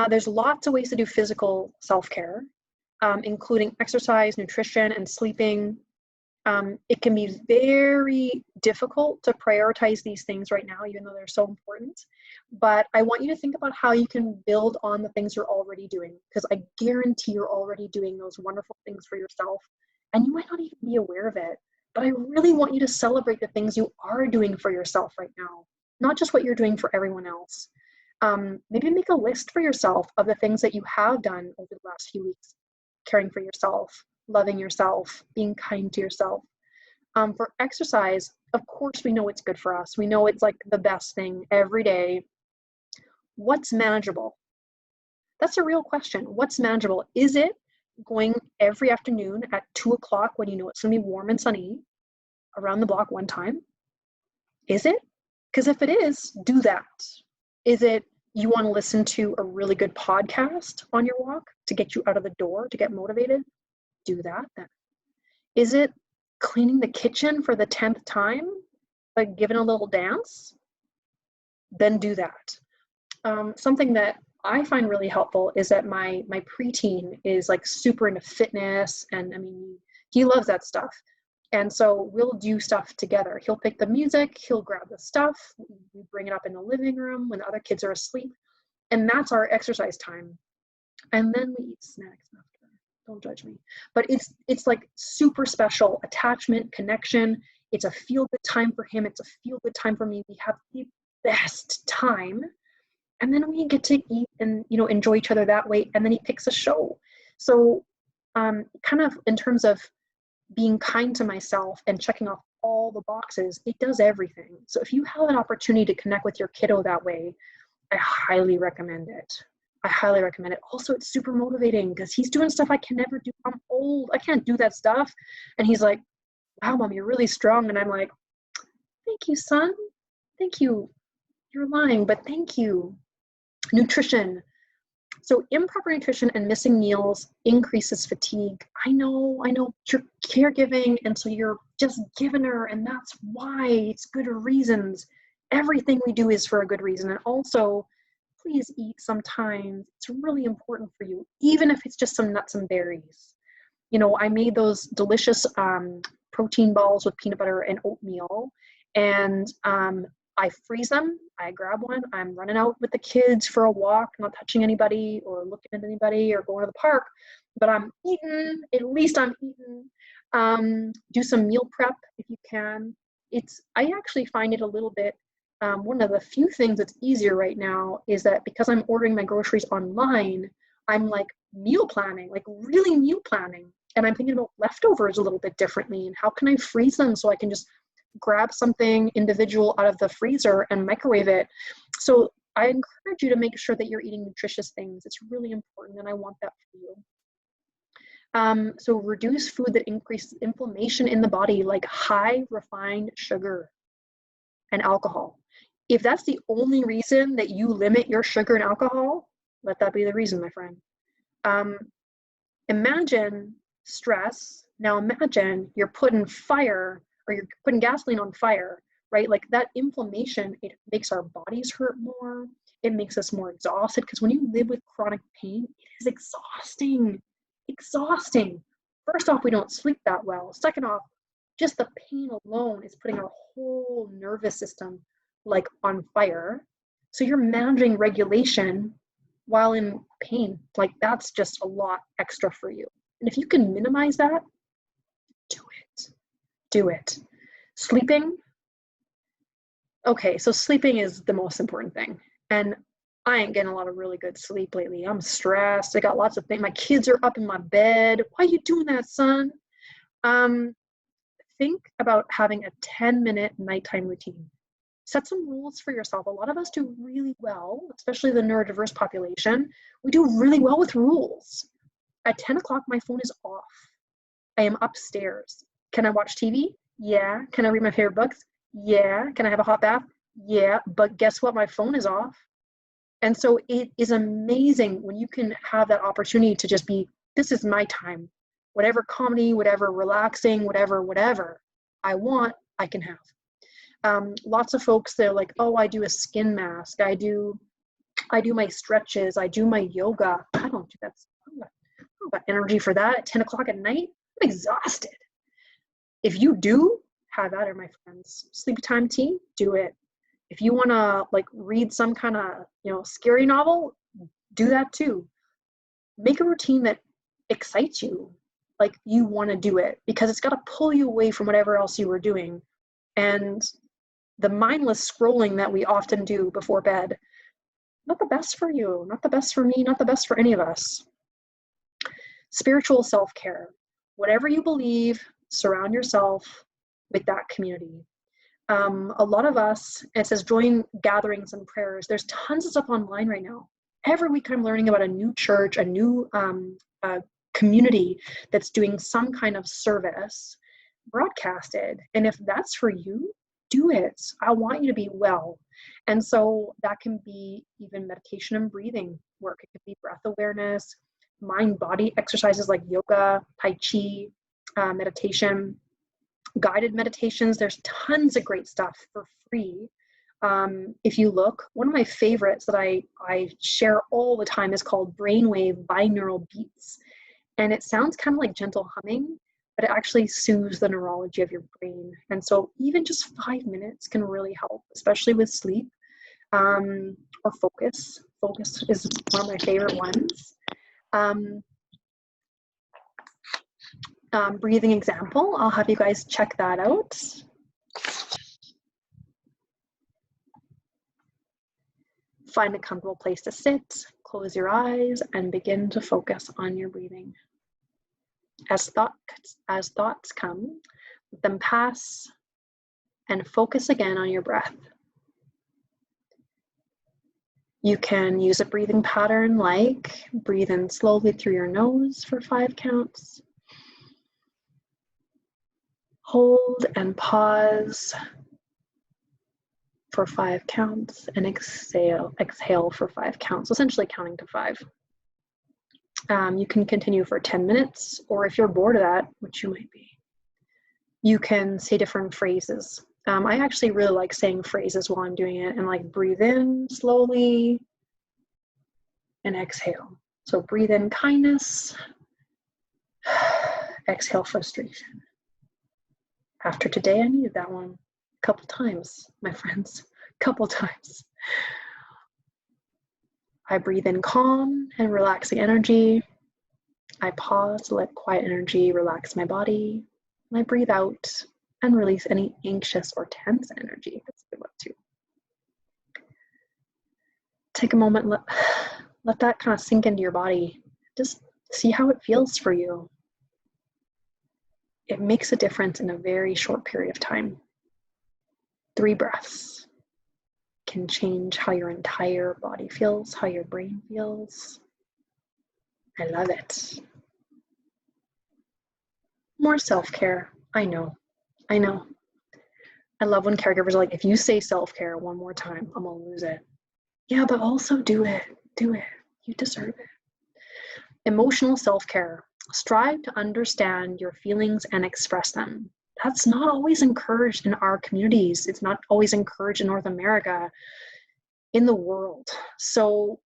There's lots of ways to do physical self-care, including exercise, nutrition, and sleeping. It can be very difficult to prioritize these things right now, even though they're so important. But I want you to think about how you can build on the things you're already doing, because I guarantee you're already doing those wonderful things for yourself, and you might not even be aware of it. But I really want you to celebrate the things you are doing for yourself right now, not just what you're doing for everyone else. Maybe make a list for yourself of the things that you have done over the last few weeks, caring for yourself, loving yourself, being kind to yourself. For exercise, of course, we know it's good for us. We know it's like the best thing every day. What's manageable? That's a real question. What's manageable? Is it going every afternoon at 2 o'clock when you know it's going to be warm and sunny around the block one time? Is it? Because if it is, do that. Is it you want to listen to a really good podcast on your walk to get you out of the door, to get motivated? Do that then. Is it cleaning the kitchen for the 10th time, like giving a little dance? Then do that. Something that I find really helpful is that my preteen is like super into fitness, and I mean, he loves that stuff. And so we'll do stuff together. He'll pick the music, he'll grab the stuff, we bring it up in the living room when the other kids are asleep, and that's our exercise time. And then we eat snacks after. Don't judge me. But it's like super special attachment, connection. It's a feel-good time for him. It's a feel-good time for me. We have the best time. And then we get to eat and, you know, enjoy each other that way. And then he picks a show. So kind of in terms of being kind to myself and checking off all the boxes, it does everything. So if you have an opportunity to connect with your kiddo that way, I highly recommend it. I highly recommend it. Also, it's super motivating because he's doing stuff I can never do. I'm old. I can't do that stuff. And he's like, wow, Mom, you're really strong. And I'm like, thank you, son. Thank you. You're lying, but thank you. Nutrition. So improper nutrition and missing meals increases fatigue. I know you're caregiving, and so you're just giving her, and that's why it's good reasons. Everything we do is for a good reason. And also, please eat sometimes. It's really important for you, even if it's just some nuts and berries. You know, I made those delicious protein balls with peanut butter and oatmeal, and I freeze them, I grab one, I'm running out with the kids for a walk, not touching anybody or looking at anybody or going to the park, but I'm eating, at least I'm eating. Do some meal prep if you can. I actually find it a little bit, one of the few things that's easier right now is that because I'm ordering my groceries online, I'm like meal planning, like really meal planning. And I'm thinking about leftovers a little bit differently and how can I freeze them so I can just grab something individual out of the freezer and microwave it. So I encourage you to make sure that you're eating nutritious things. It's really important, and I want that for you. So reduce food that increases inflammation in the body, like high refined sugar and alcohol. If that's the only reason that you limit your sugar and alcohol, let that be the reason, my friend. Imagine stress. Now imagine you're putting fire or you're putting gasoline on fire, right? Like that inflammation, it makes our bodies hurt more. It makes us more exhausted because when you live with chronic pain, it is exhausting, exhausting. First off, we don't sleep that well. Second off, just the pain alone is putting our whole nervous system like on fire. So you're managing regulation while in pain. Like that's just a lot extra for you. And if you can minimize that, do it. Do it. Sleeping. Okay, so sleeping is the most important thing. And I ain't getting a lot of really good sleep lately. I'm stressed. I got lots of things. My kids are up in my bed. Why are you doing that, son? Think about having a 10-minute nighttime routine. Set some rules for yourself. A lot of us do really well, especially the neurodiverse population. We do really well with rules. At 10 o'clock, my phone is off. I am upstairs. Can I watch TV? Yeah. Can I read my favorite books? Yeah. Can I have a hot bath? Yeah. But guess what? My phone is off. And so it is amazing when you can have that opportunity to just be, this is my time. Whatever comedy, whatever relaxing, whatever I want, I can have. Lots of folks, they're like, oh, I do a skin mask. I do my stretches. I do my yoga. I don't do that. I don't got energy for that at 10 o'clock at night. I'm exhausted. If you do, have at it, my friends. Sleep time tea, do it. If you want to like read some kind of, scary novel, do that too. Make a routine that excites you, like you want to do it, because it's got to pull you away from whatever else you were doing. And the mindless scrolling that we often do before bed, not the best for you, not the best for me, not the best for any of us. Spiritual self-care. Whatever you believe, surround yourself with that community. A lot of us, it says join gatherings and prayers. There's tons of stuff online right now. Every week I'm learning about a new church, a new community that's doing some kind of service broadcasted. And if that's for you, do it. I want you to be well. And so that can be even meditation and breathing work. It could be breath awareness, mind-body exercises like yoga, tai chi, meditation, guided meditations. There's tons of great stuff for free. If you look, one of my favorites that I share all the time is called Brainwave Binaural Beats. And it sounds kind of like gentle humming, but it actually soothes the neurology of your brain. And so even just 5 minutes can really help, especially with sleep, or focus. Focus is one of my favorite ones. Breathing example, I'll have you guys check that out. Find a comfortable place to sit, close your eyes, and begin to focus on your breathing. As thoughts come, let them pass and focus again on your breath. You can use a breathing pattern like breathe in slowly through your nose for 5 counts. Hold and pause for 5 counts and exhale for 5 counts, essentially counting to 5. You can continue for 10 minutes, or if you're bored of that, which you might be, you can say different phrases. I actually really like saying phrases while I'm doing it, and like breathe in slowly and exhale. So breathe in kindness, exhale frustration. After today, I needed that one a couple times, my friends, a couple times. I breathe in calm and relaxing energy. I pause to let quiet energy relax my body. And I breathe out and release any anxious or tense energy. That's a good one too. Take a moment, let that kind of sink into your body. Just see how it feels for you. It makes a difference in a very short period of time. 3 breaths can change how your entire body feels, how your brain feels. I love it. More self-care. I know. I love when caregivers are like, if you say self-care one more time, I'm gonna lose it. Yeah, but also do it. You deserve it. Emotional self-care. Strive to understand your feelings and express them. That's not always encouraged in our communities. It's not always encouraged in North America, in the world. So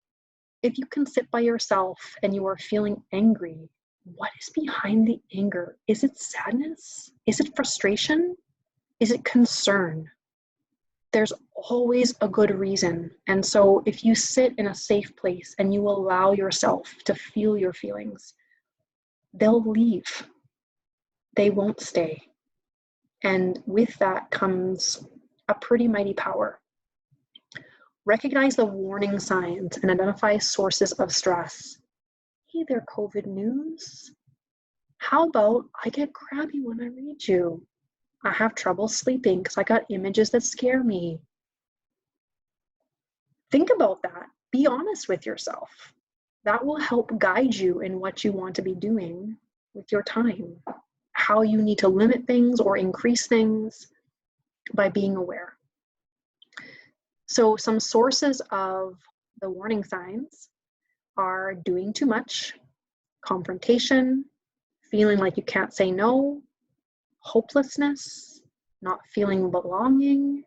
if you can sit by yourself and you are feeling angry, what is behind the anger? Is it sadness? Is it frustration? Is it concern? There's always a good reason. And so if you sit in a safe place and you allow yourself to feel your feelings, they'll leave. They won't stay. And with that comes a pretty mighty power. Recognize the warning signs and identify sources of stress. Hey there, COVID news. How about I get crabby when I read you? I have trouble sleeping because I got images that scare me. Think about that. Be honest with yourself. That will help guide you in what you want to be doing with your time, how you need to limit things or increase things by being aware. So some sources of the warning signs are doing too much, confrontation, feeling like you can't say no, hopelessness, not feeling belonging.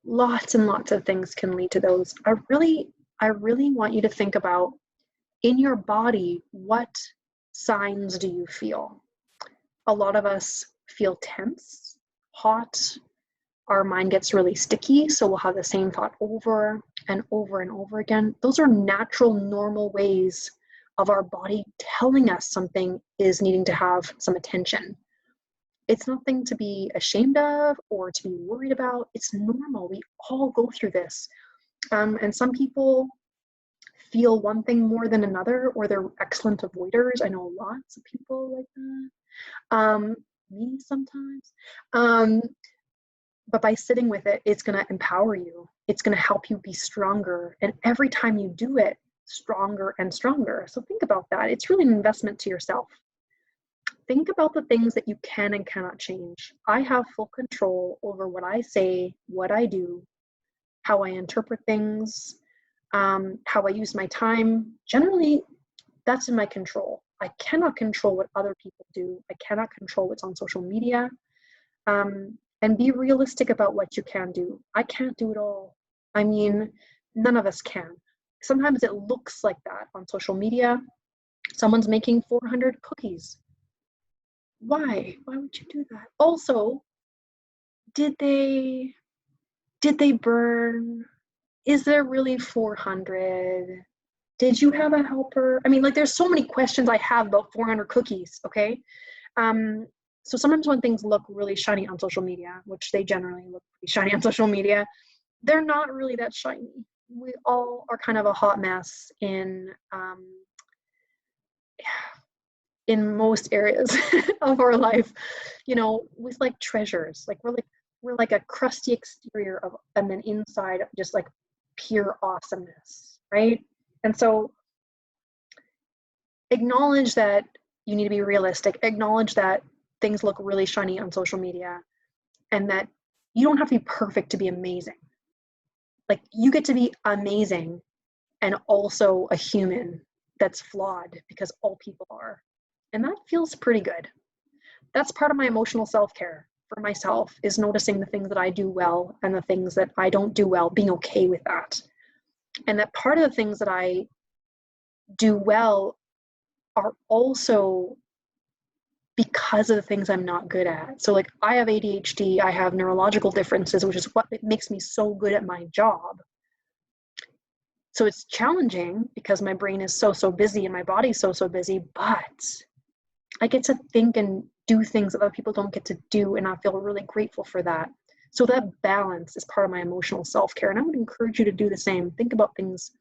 Lots and lots of things can lead to those. I really want you to think about, in your body, what signs do you feel? A lot of us feel tense, hot. Our mind gets really sticky, so we'll have the same thought over and over and over again. Those are natural, normal ways of our body telling us something is needing to have some attention. It's nothing to be ashamed of or to be worried about. It's normal. We all go through this. And some people feel one thing more than another, or they're excellent avoiders. I know lots of people like that. Me sometimes. But by sitting with it, it's going to empower you. It's going to help you be stronger. And every time you do it, stronger and stronger. So think about that. It's really an investment to yourself. Think about the things that you can and cannot change. I have full control over what I say, what I do, how I interpret things, how I use my time. Generally, that's in my control. I cannot control what other people do. I cannot control what's on social media. And be realistic about what you can do. I can't do it all. I mean, none of us can. Sometimes it looks like that on social media. Someone's making 400 cookies. Why? Why would you do that? Also, did they burn? Is there really 400? Did you have a helper? I mean, like, there's so many questions I have about 400 cookies, okay? So sometimes when things look really shiny on social media, which they generally look pretty shiny on social media, they're not really that shiny. we all are kind of a hot mess in most areas of our life, you know, with like treasures. Like we're like a crusty exterior of, and then inside just like pure awesomeness, right? And so acknowledge that you need to be realistic. Acknowledge that things look really shiny on social media, and that you don't have to be perfect to be amazing. Like you get to be amazing and also a human that's flawed, because all people are. And that feels pretty good. That's part of my emotional self-care for myself, is noticing the things that I do well and the things that I don't do well, being okay with that. And that part of the things that I do well are also because of the things I'm not good at. So like I have ADHD, I have neurological differences, which is what makes me so good at my job. So it's challenging because my brain is so busy and my body's so busy, but I get to think and do things that other people don't get to do, and I feel really grateful for that. So that balance is part of my emotional self-care, and I would encourage you to do the same. Think about things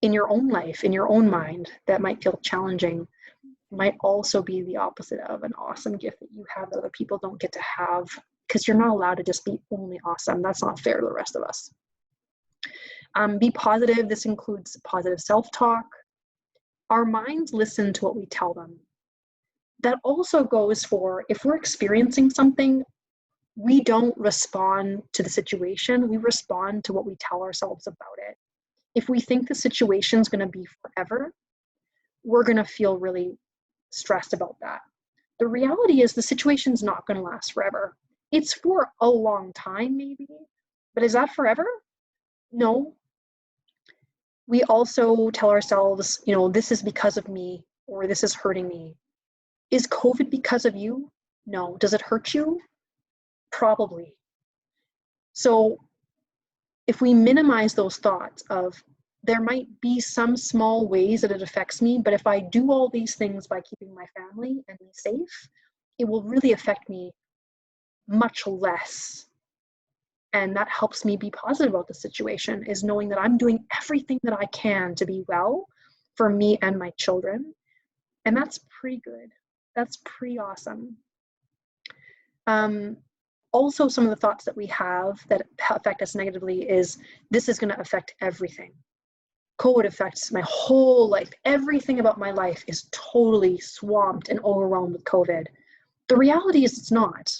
in your own life, in your own mind, that might feel challenging, might also be the opposite of an awesome gift that you have that other people don't get to have, because you're not allowed to just be only awesome. That's not fair to the rest of us. Be positive. This includes positive self-talk. Our minds listen to what we tell them. That also goes for if we're experiencing something, we don't respond to the situation, we respond to what we tell ourselves about it. If we think the situation's going to be forever, we're going to feel really stressed about that. The reality is the situation's not going to last forever. It's for a long time maybe, but is that forever? No. We also tell ourselves, you know, this is because of me, or this is hurting me. Is COVID because of you? No. Does it hurt you? Probably. So if we minimize those thoughts of, there might be some small ways that it affects me, but if I do all these things by keeping my family and me safe, it will really affect me much less. And that helps me be positive about the situation, is knowing that I'm doing everything that I can to be well for me and my children. And that's pretty good. That's pretty awesome. Also, some of the thoughts that we have that affect us negatively is, this is going to affect everything. COVID affects my whole life. Everything about my life is totally swamped and overwhelmed with COVID. The reality is it's not.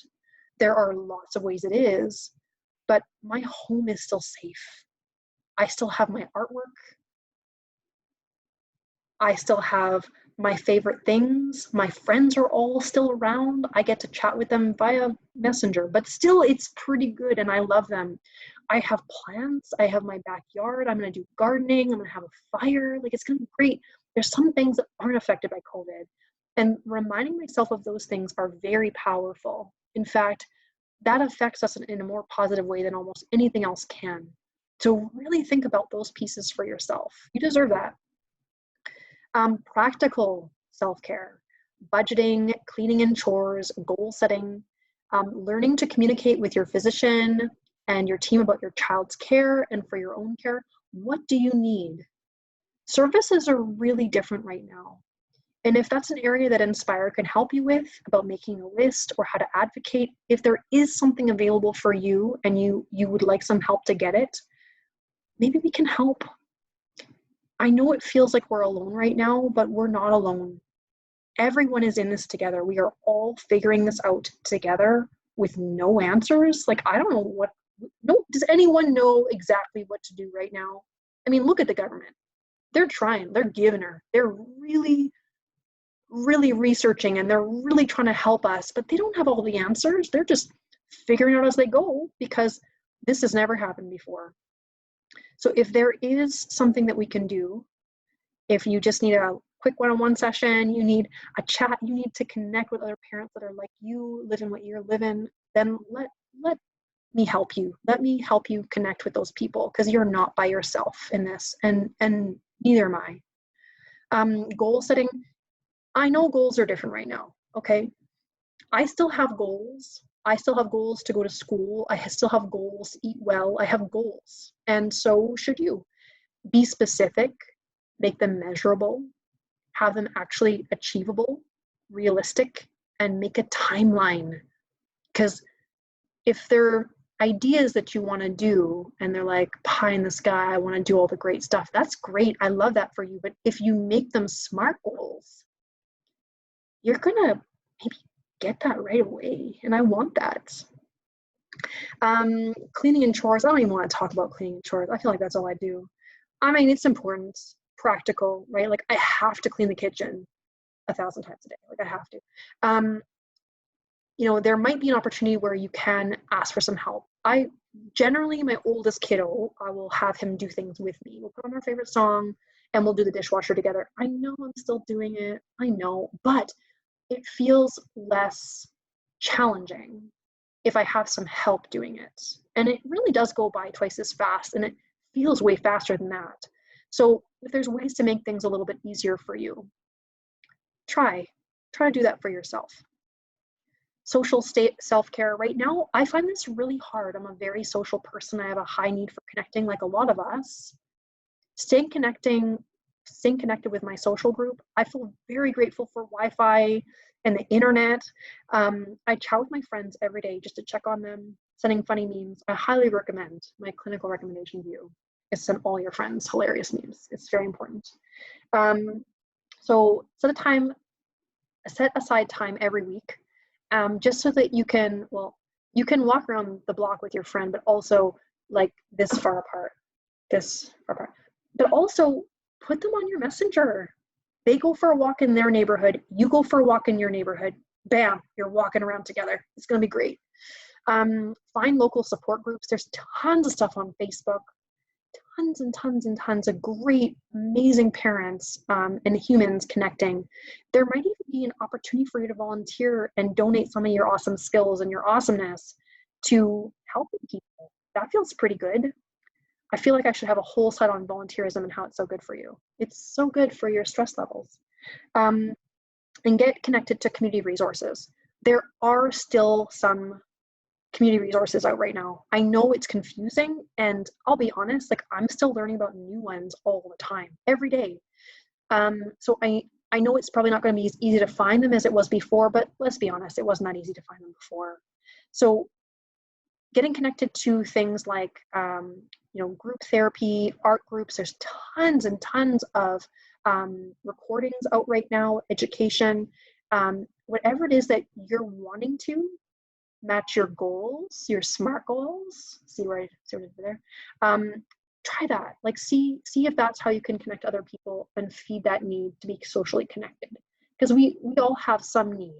There are lots of ways it is, but my home is still safe. I still have my artwork. I still have my favorite things. My friends are all still around. I get to chat with them via Messenger, but still it's pretty good and I love them. I have plants. I have my backyard. I'm going to do gardening. I'm going to have a fire. Like, it's going to be great. There's some things that aren't affected by COVID. And reminding myself of those things are very powerful. In fact, that affects us in a more positive way than almost anything else can. So really think about those pieces for yourself. You deserve that. Practical self-care, budgeting, cleaning and chores, goal setting, learning to communicate with your physician and your team about your child's care and for your own care. What do you need? Services are really different right now. And if that's an area that Inspire can help you with, about making a list or how to advocate, if there is something available for you and you would like some help to get it, maybe we can help. I know it feels like we're alone right now, but we're not alone. Everyone is in this together. We are all figuring this out together with no answers. Like, I don't know does anyone know exactly what to do right now? I mean, look at the government. They're trying, they're giving her. They're really researching and they're really trying to help us, but they don't have all the answers. They're just figuring out as they go, because this has never happened before. So if there is something that we can do, if you just need a quick one-on-one session, you need a chat, you need to connect with other parents that are like you, living what you're living, then let me help you. Let me help you connect with those people, because you're not by yourself in this, and neither am I. Goal setting. I know goals are different right now, okay? I still have goals. I still have goals to go to school. I still have goals to eat well. I have goals. And so should you. Be specific, make them measurable, have them actually achievable, realistic, and make a timeline. Because if they're ideas that you want to do and they're like pie in the sky, I want to do all the great stuff, that's great. I love that for you. But if you make them SMART goals, you're going to maybe get that right away. And I want that. Cleaning and chores. I don't even want to talk about cleaning and chores. I feel like that's all I do. I mean, it's important, practical, right? Like I have to clean the kitchen 1,000 times a day. Like I have to. You know, there might be an opportunity where you can ask for some help. I generally, my oldest kiddo, I will have him do things with me. We'll put on our favorite song and we'll do the dishwasher together. I know I'm still doing it. I know, but it feels less challenging if I have some help doing it. And it really does go by twice as fast, and it feels way faster than that. So if there's ways to make things a little bit easier for you, try to do that for yourself. Social self-care. Right now, I find this really hard. I'm a very social person. I have a high need for connecting, like a lot of us. Staying connected with my social group. I feel very grateful for Wi-Fi and the internet. I chat with my friends every day just to check on them, sending funny memes. I highly recommend. My clinical recommendation to you is send all your friends hilarious memes. It's very important. So set aside time every week, just so that you can walk around the block with your friend, but also like this far apart, but also put them on your messenger. They go for a walk in their neighborhood, you go for a walk in your neighborhood, bam, you're walking around together. It's going to be great. Find local support groups. There's tons of stuff on Facebook, tons and tons and tons of great, amazing parents and humans connecting. There might even be an opportunity for you to volunteer and donate some of your awesome skills and your awesomeness to helping people. That feels pretty good. I feel like I should have a whole site on volunteerism and how it's so good for you. It's so good for your stress levels. And get connected to community resources. There are still some community resources out right now. I know it's confusing, and I'll be honest, like I'm still learning about new ones all the time, every day. So I know it's probably not going to be as easy to find them as it was before, but let's be honest, it wasn't that easy to find them before. So getting connected to things like group therapy, art groups. There's tons and tons of recordings out right now, education, whatever it is that you're wanting to match your goals, your SMART goals. See what I did there? Try that. Like see if that's how you can connect other people and feed that need to be socially connected. Because we all have some need.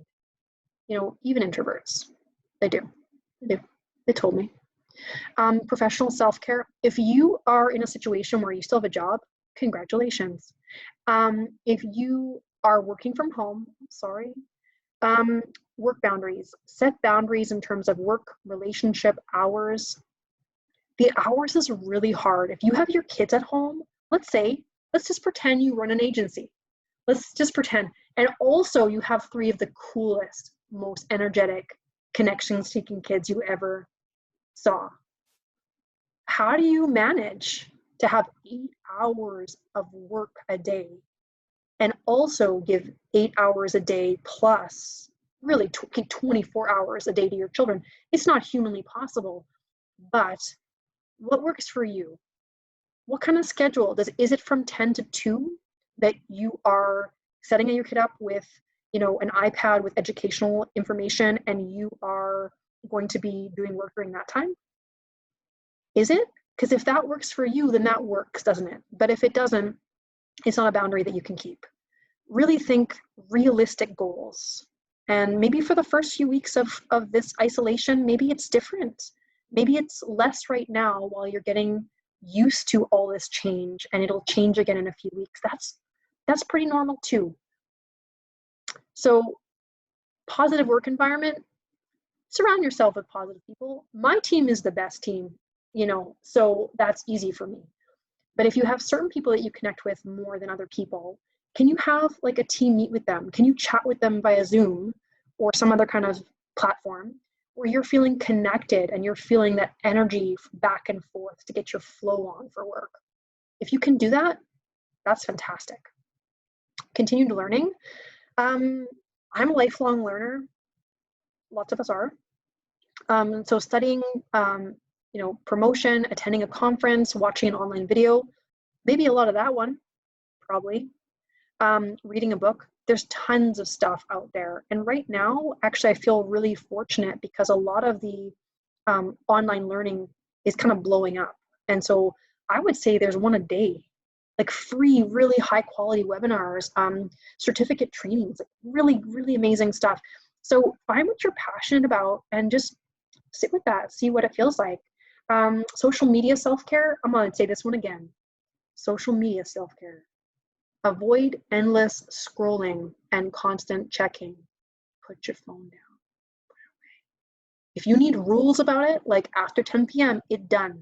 Even introverts, they do. They told me. Professional self-care. If you are in a situation where you still have a job, congratulations. If you are working from home, sorry. Work boundaries. Set boundaries in terms of work, relationship, hours. The hours is really hard. If you have your kids at home, let's just pretend you run an agency. Let's just pretend. And also you have 3 of the coolest, most energetic, connection-seeking kids you ever saw. How do you manage to have 8 hours of work a day and also give 8 hours a day plus really 24 hours a day to your children? It's not humanly possible, but what works for you? What kind of schedule? Is it from 10 to 2 that you are setting your kid up with, an iPad with educational information, and you are going to be doing work during that time? Is it? Because if that works for you, then that works, doesn't it? But if it doesn't, it's not a boundary that you can keep. Really think realistic goals. And maybe for the first few weeks of this isolation, maybe it's different. Maybe it's less right now while you're getting used to all this change, and it'll change again in a few weeks. That's pretty normal too. So positive work environment, surround yourself with positive people. My team is the best team, so that's easy for me. But if you have certain people that you connect with more than other people, can you have like a team meet with them? Can you chat with them via Zoom or some other kind of platform where you're feeling connected and you're feeling that energy back and forth to get your flow on for work. If you can do that, that's fantastic. Continued learning. I'm a lifelong learner. Lots of us are. So studying, promotion, attending a conference, watching an online video, maybe a lot of that one, probably. Reading a book. There's tons of stuff out there. And right now, actually, I feel really fortunate because a lot of the online learning is kind of blowing up. And so I would say there's one a day, like free, really high quality webinars, certificate trainings, like really, really amazing stuff. So find what you're passionate about and just sit with that, see what it feels like. Social media self-care, I'm gonna say this one again. Social media self-care. Avoid endless scrolling and constant checking. Put your phone down. Put it away. If you need rules about it, like after 10 p.m., it's done.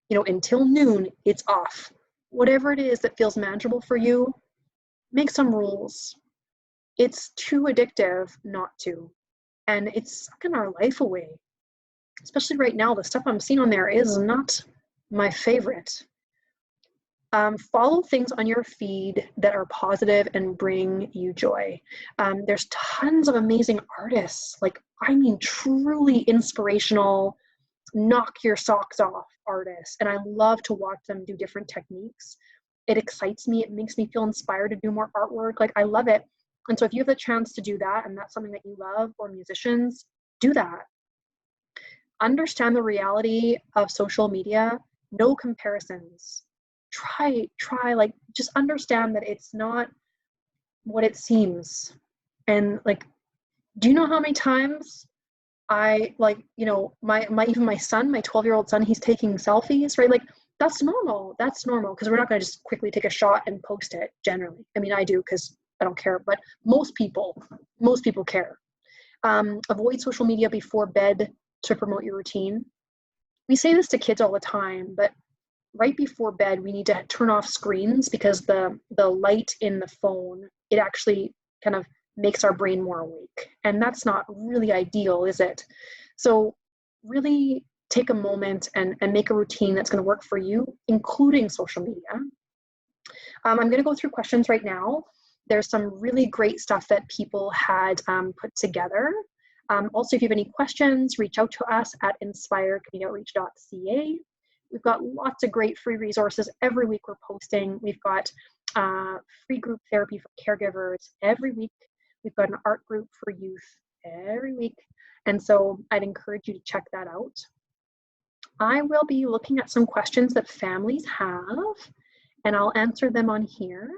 Until noon, it's off. Whatever it is that feels manageable for you, make some rules. It's too addictive not to. And it's sucking our life away. Especially right now, the stuff I'm seeing on there is not my favorite. Follow things on your feed that are positive and bring you joy. There's tons of amazing artists, truly inspirational, knock your socks off artists. And I love to watch them do different techniques. It excites me. It makes me feel inspired to do more artwork. I love it. And so if you have the chance to do that and that's something that you love, or musicians, do that. Understand the reality of social media. No comparisons. Try, just understand that it's not what it seems. And do you know how many times I even my son, my 12-year-old son, he's taking selfies, right? That's normal. That's normal because we're not going to just quickly take a shot and post it generally. I mean, I do because I don't care, but most people care. Avoid social media before bed to promote your routine. We say this to kids all the time, but right before bed, we need to turn off screens because the light in the phone, it actually kind of makes our brain more awake. And that's not really ideal, is it? So really take a moment and make a routine that's going to work for you, including social media. I'm going to go through questions right now. There's some really great stuff that people had put together. Also, if you have any questions, reach out to us at inspirecommunityoutreach.ca. We've got lots of great free resources every week we're posting. We've got free group therapy for caregivers every week. We've got an art group for youth every week. And so I'd encourage you to check that out. I will be looking at some questions that families have, and I'll answer them on here.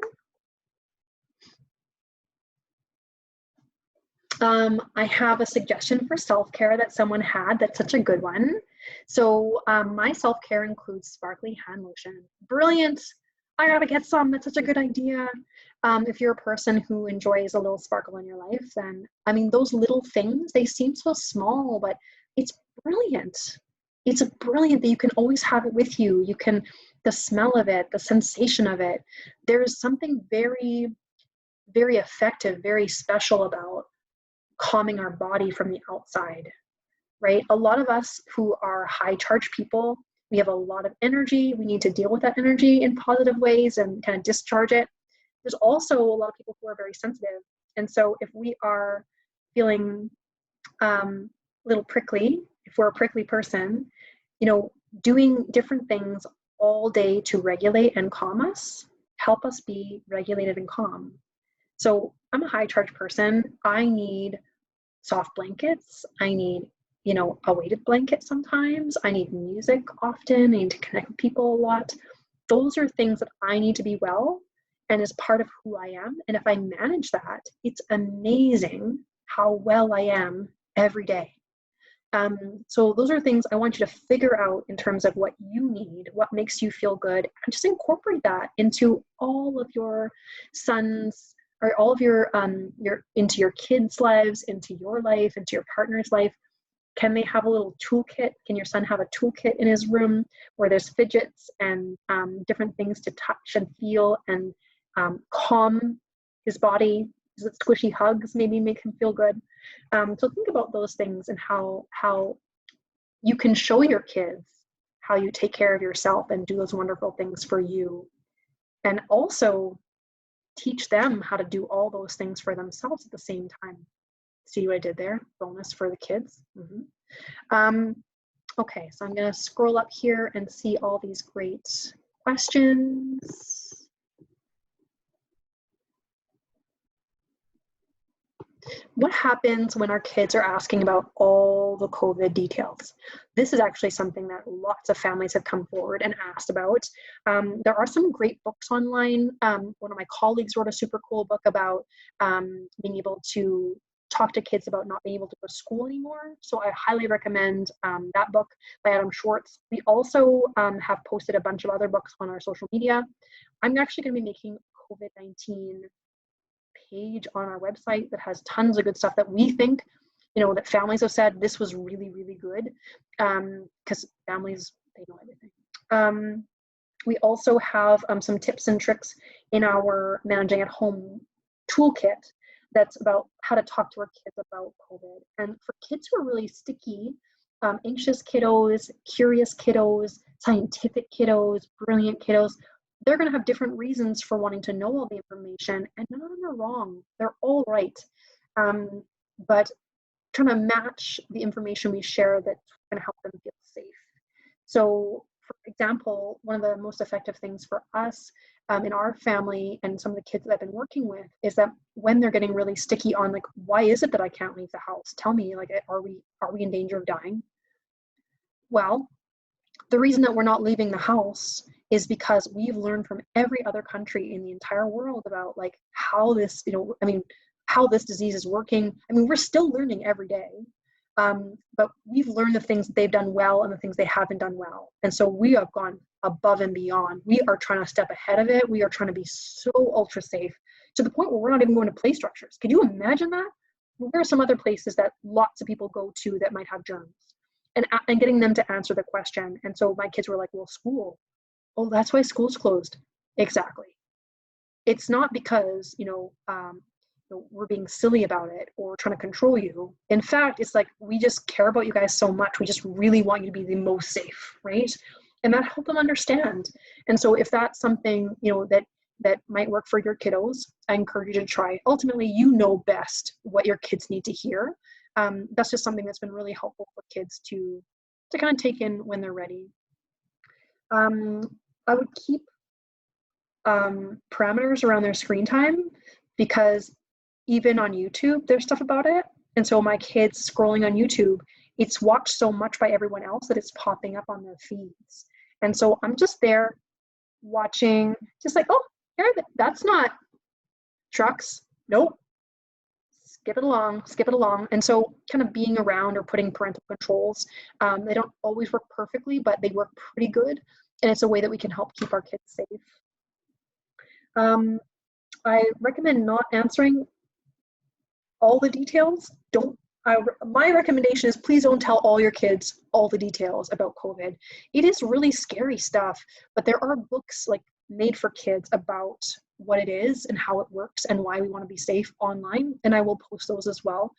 I have a suggestion for self-care that someone had. That's such a good one. So my self-care includes sparkly hand lotion. Brilliant. I gotta get some. That's such a good idea. If you're a person who enjoys a little sparkle in your life, then, I mean, those little things, they seem so small, but it's brilliant. It's brilliant that you can always have it with you. You can, the smell of it, the sensation of it. There's something very, very effective, very special about calming our body from the outside, right? A lot of us who are high charge people, we have a lot of energy. We need to deal with that energy in positive ways and kind of discharge it. There's also a lot of people who are very sensitive. And so if we are feeling a little prickly, if we're a prickly person, doing different things all day to regulate and calm us, help us be regulated and calm. So I'm a high charge person. I need soft blankets. I need, a weighted blanket sometimes. I need music often. I need to connect with people a lot. Those are things that I need to be well and is part of who I am. And if I manage that, it's amazing how well I am every day. So those are things I want you to figure out in terms of what you need, what makes you feel good, and just incorporate that into all of your sons, or all of your into your kids' lives, into your life, into your partner's life. Can they have a little toolkit? Can your son have a toolkit in his room where there's fidgets and different things to touch and feel and calm his body? is it squishy hugs maybe make him feel good? So think about those things and how you can show your kids how you take care of yourself and do those wonderful things for you. And also teach them how to do all those things for themselves at the same time. See what I did there? Bonus for the kids. Okay, so I'm going to scroll up here and see all these great questions. What happens when our kids are asking about all the COVID details? This is actually something that lots of families have come forward and asked about. There are some great books online. One of my colleagues wrote a super cool book about being able to talk to kids about not being able to go to school anymore. So I highly recommend that book by Adam Schwartz. We also have posted a bunch of other books on our social media. I'm actually going to be making COVID-19 page on our website that has tons of good stuff that we think, that families have said this was really, really good, because families, they know everything. We also have some tips and tricks in our Managing at Home toolkit that's about how to talk to our kids about COVID. And for kids who are really sticky, anxious kiddos, curious kiddos, scientific kiddos, brilliant kiddos, they're going to have different reasons for wanting to know all the information, and none of them are wrong. They're all right. But trying to match the information we share that's going to help them feel safe. So, for example, one of the most effective things for us in our family and some of the kids that I've been working with is that when they're getting really sticky on, like, why is it that I can't leave the house? Tell me, like, are we in danger of dying? Well, the reason that we're not leaving the house is because we've learned from every other country in the entire world about, like, how this, how this disease is working. We're still learning every day, but we've learned the things that they've done well and the things they haven't done well. And so we have gone above and beyond. We are trying to step ahead of it. We are trying to be so ultra safe to the point where we're not even going to play structures. Could you imagine that? There are some other places that lots of people go to that might have germs, and getting them to answer the question. And so my kids were like, well, school. Oh, that's why school's closed. Exactly. It's not because, we're being silly about it or trying to control you. In fact, it's like, we just care about you guys so much. We just really want you to be the most safe, right? And that helped them understand. And so if that's something, that might work for your kiddos, I encourage you to try. Ultimately, you know best what your kids need to hear. That's just something that's been really helpful for kids to kind of take in when they're ready. I would keep parameters around their screen time, because even on YouTube, there's stuff about it. And so my kids scrolling on YouTube, it's watched so much by everyone else that it's popping up on their feeds. And so I'm just there watching, just like, oh, here, that's not trucks. Nope. Skip it along. And so kind of being around or putting parental controls, they don't always work perfectly, but they work pretty good. And it's a way that we can help keep our kids safe. I recommend not answering all the details. My recommendation is, please don't tell all your kids all the details about COVID. It is really scary stuff, but there are books like made for kids about what it is and how it works and why we want to be safe online. And I will post those as well,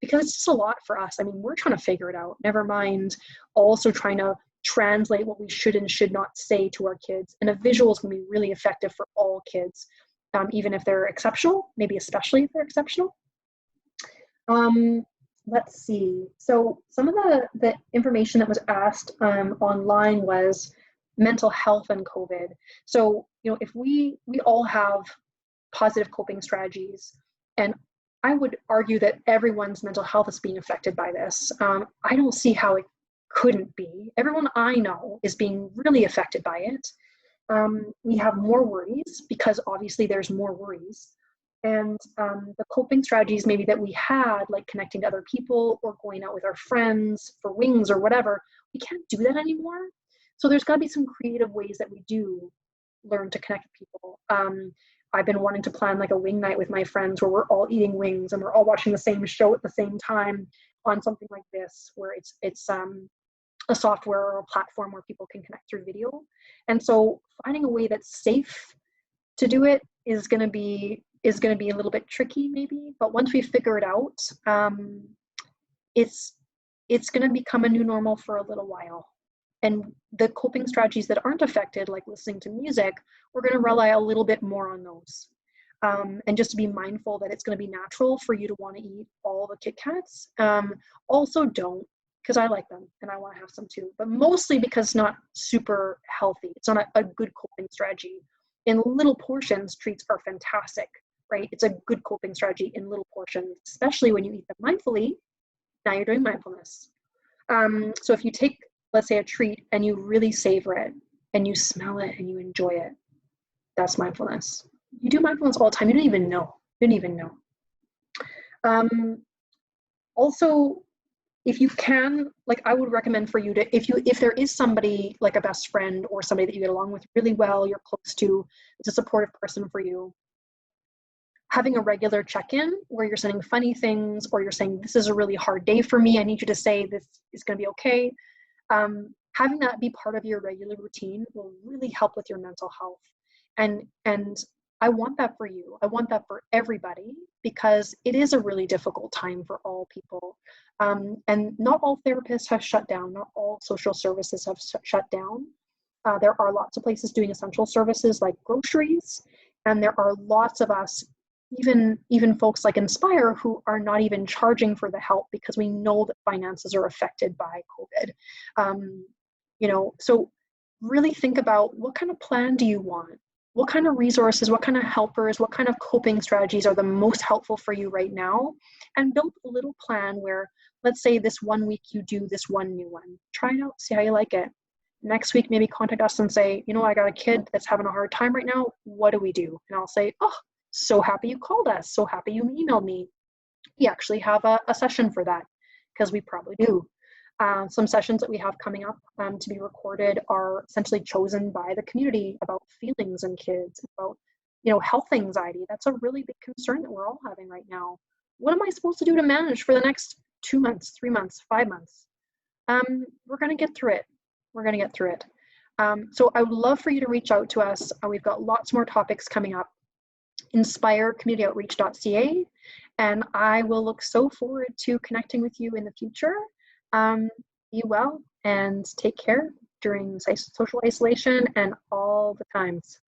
because it's just a lot for us. We're trying to figure it out, never mind also trying to translate what we should and should not say to our kids. And a visual is going to be really effective for all kids, even if they're exceptional, maybe especially if they're exceptional. Let's see. So some of the information that was asked online was mental health and COVID. So, if we all have positive coping strategies, and I would argue that everyone's mental health is being affected by this. I don't see how it couldn't be. Everyone I know is being really affected by it. We have more worries because obviously there's more worries. And the coping strategies maybe that we had, like connecting to other people or going out with our friends for wings or whatever, we can't do that anymore. So there's got to be some creative ways that we do learn to connect with people. I've been wanting to plan like a wing night with my friends where we're all eating wings and we're all watching the same show at the same time on something like this, where it's a software or a platform where people can connect through video. And so finding a way that's safe to do it is going to be is going to be a little bit tricky maybe, but once we figure it out, it's going to become a new normal for a little while. And the coping strategies that aren't affected, like listening to music, we're going to rely a little bit more on those. And just to be mindful that it's going to be natural for you to want to eat all the Kit Kats. Also don't, because I like them and I want to have some too, but mostly because it's not super healthy. It's not a good coping strategy. In little portions, treats are fantastic, right? It's a good coping strategy in little portions, especially when you eat them mindfully. Now you're doing mindfulness. So if you take, let's say, a treat and you really savor it and you smell it and you enjoy it, that's mindfulness. You do mindfulness all the time. You don't even know. You don't even know. Also, if you can, like, I would recommend for you to, if there is somebody like a best friend or somebody that you get along with really well, you're close to, it's a supportive person for you, having a regular check-in where you're sending funny things, or you're saying, this is a really hard day for me, I need you to say this is going to be okay. Having that be part of your regular routine will really help with your mental health. And I want that for you. I want that for everybody, because it is a really difficult time for all people. And not all therapists have shut down. Not all social services have shut down. There are lots of places doing essential services like groceries. And there are lots of us, even folks like Inspire, who are not even charging for the help because we know that finances are affected by COVID. So really think about, what kind of plan do you want? What kind of resources, what kind of helpers, what kind of coping strategies are the most helpful for you right now? And build a little plan where, let's say this 1 week you do this one new one. Try it out, see how you like it. Next week, maybe contact us and say, I got a kid that's having a hard time right now. What do we do? And I'll say, oh, so happy you called us. So happy you emailed me. We actually have a session for that, because we probably do. Some sessions that we have coming up to be recorded are essentially chosen by the community about feelings in kids, about health anxiety. That's a really big concern that we're all having right now. What am I supposed to do to manage for the next 2 months, 3 months, 5 months? We're going to get through it. We're going to get through it. So I would love for you to reach out to us. We've got lots more topics coming up. InspireCommunityOutreach.ca, and I will look so forward to connecting with you in the future. Be well and take care during social isolation and all the times.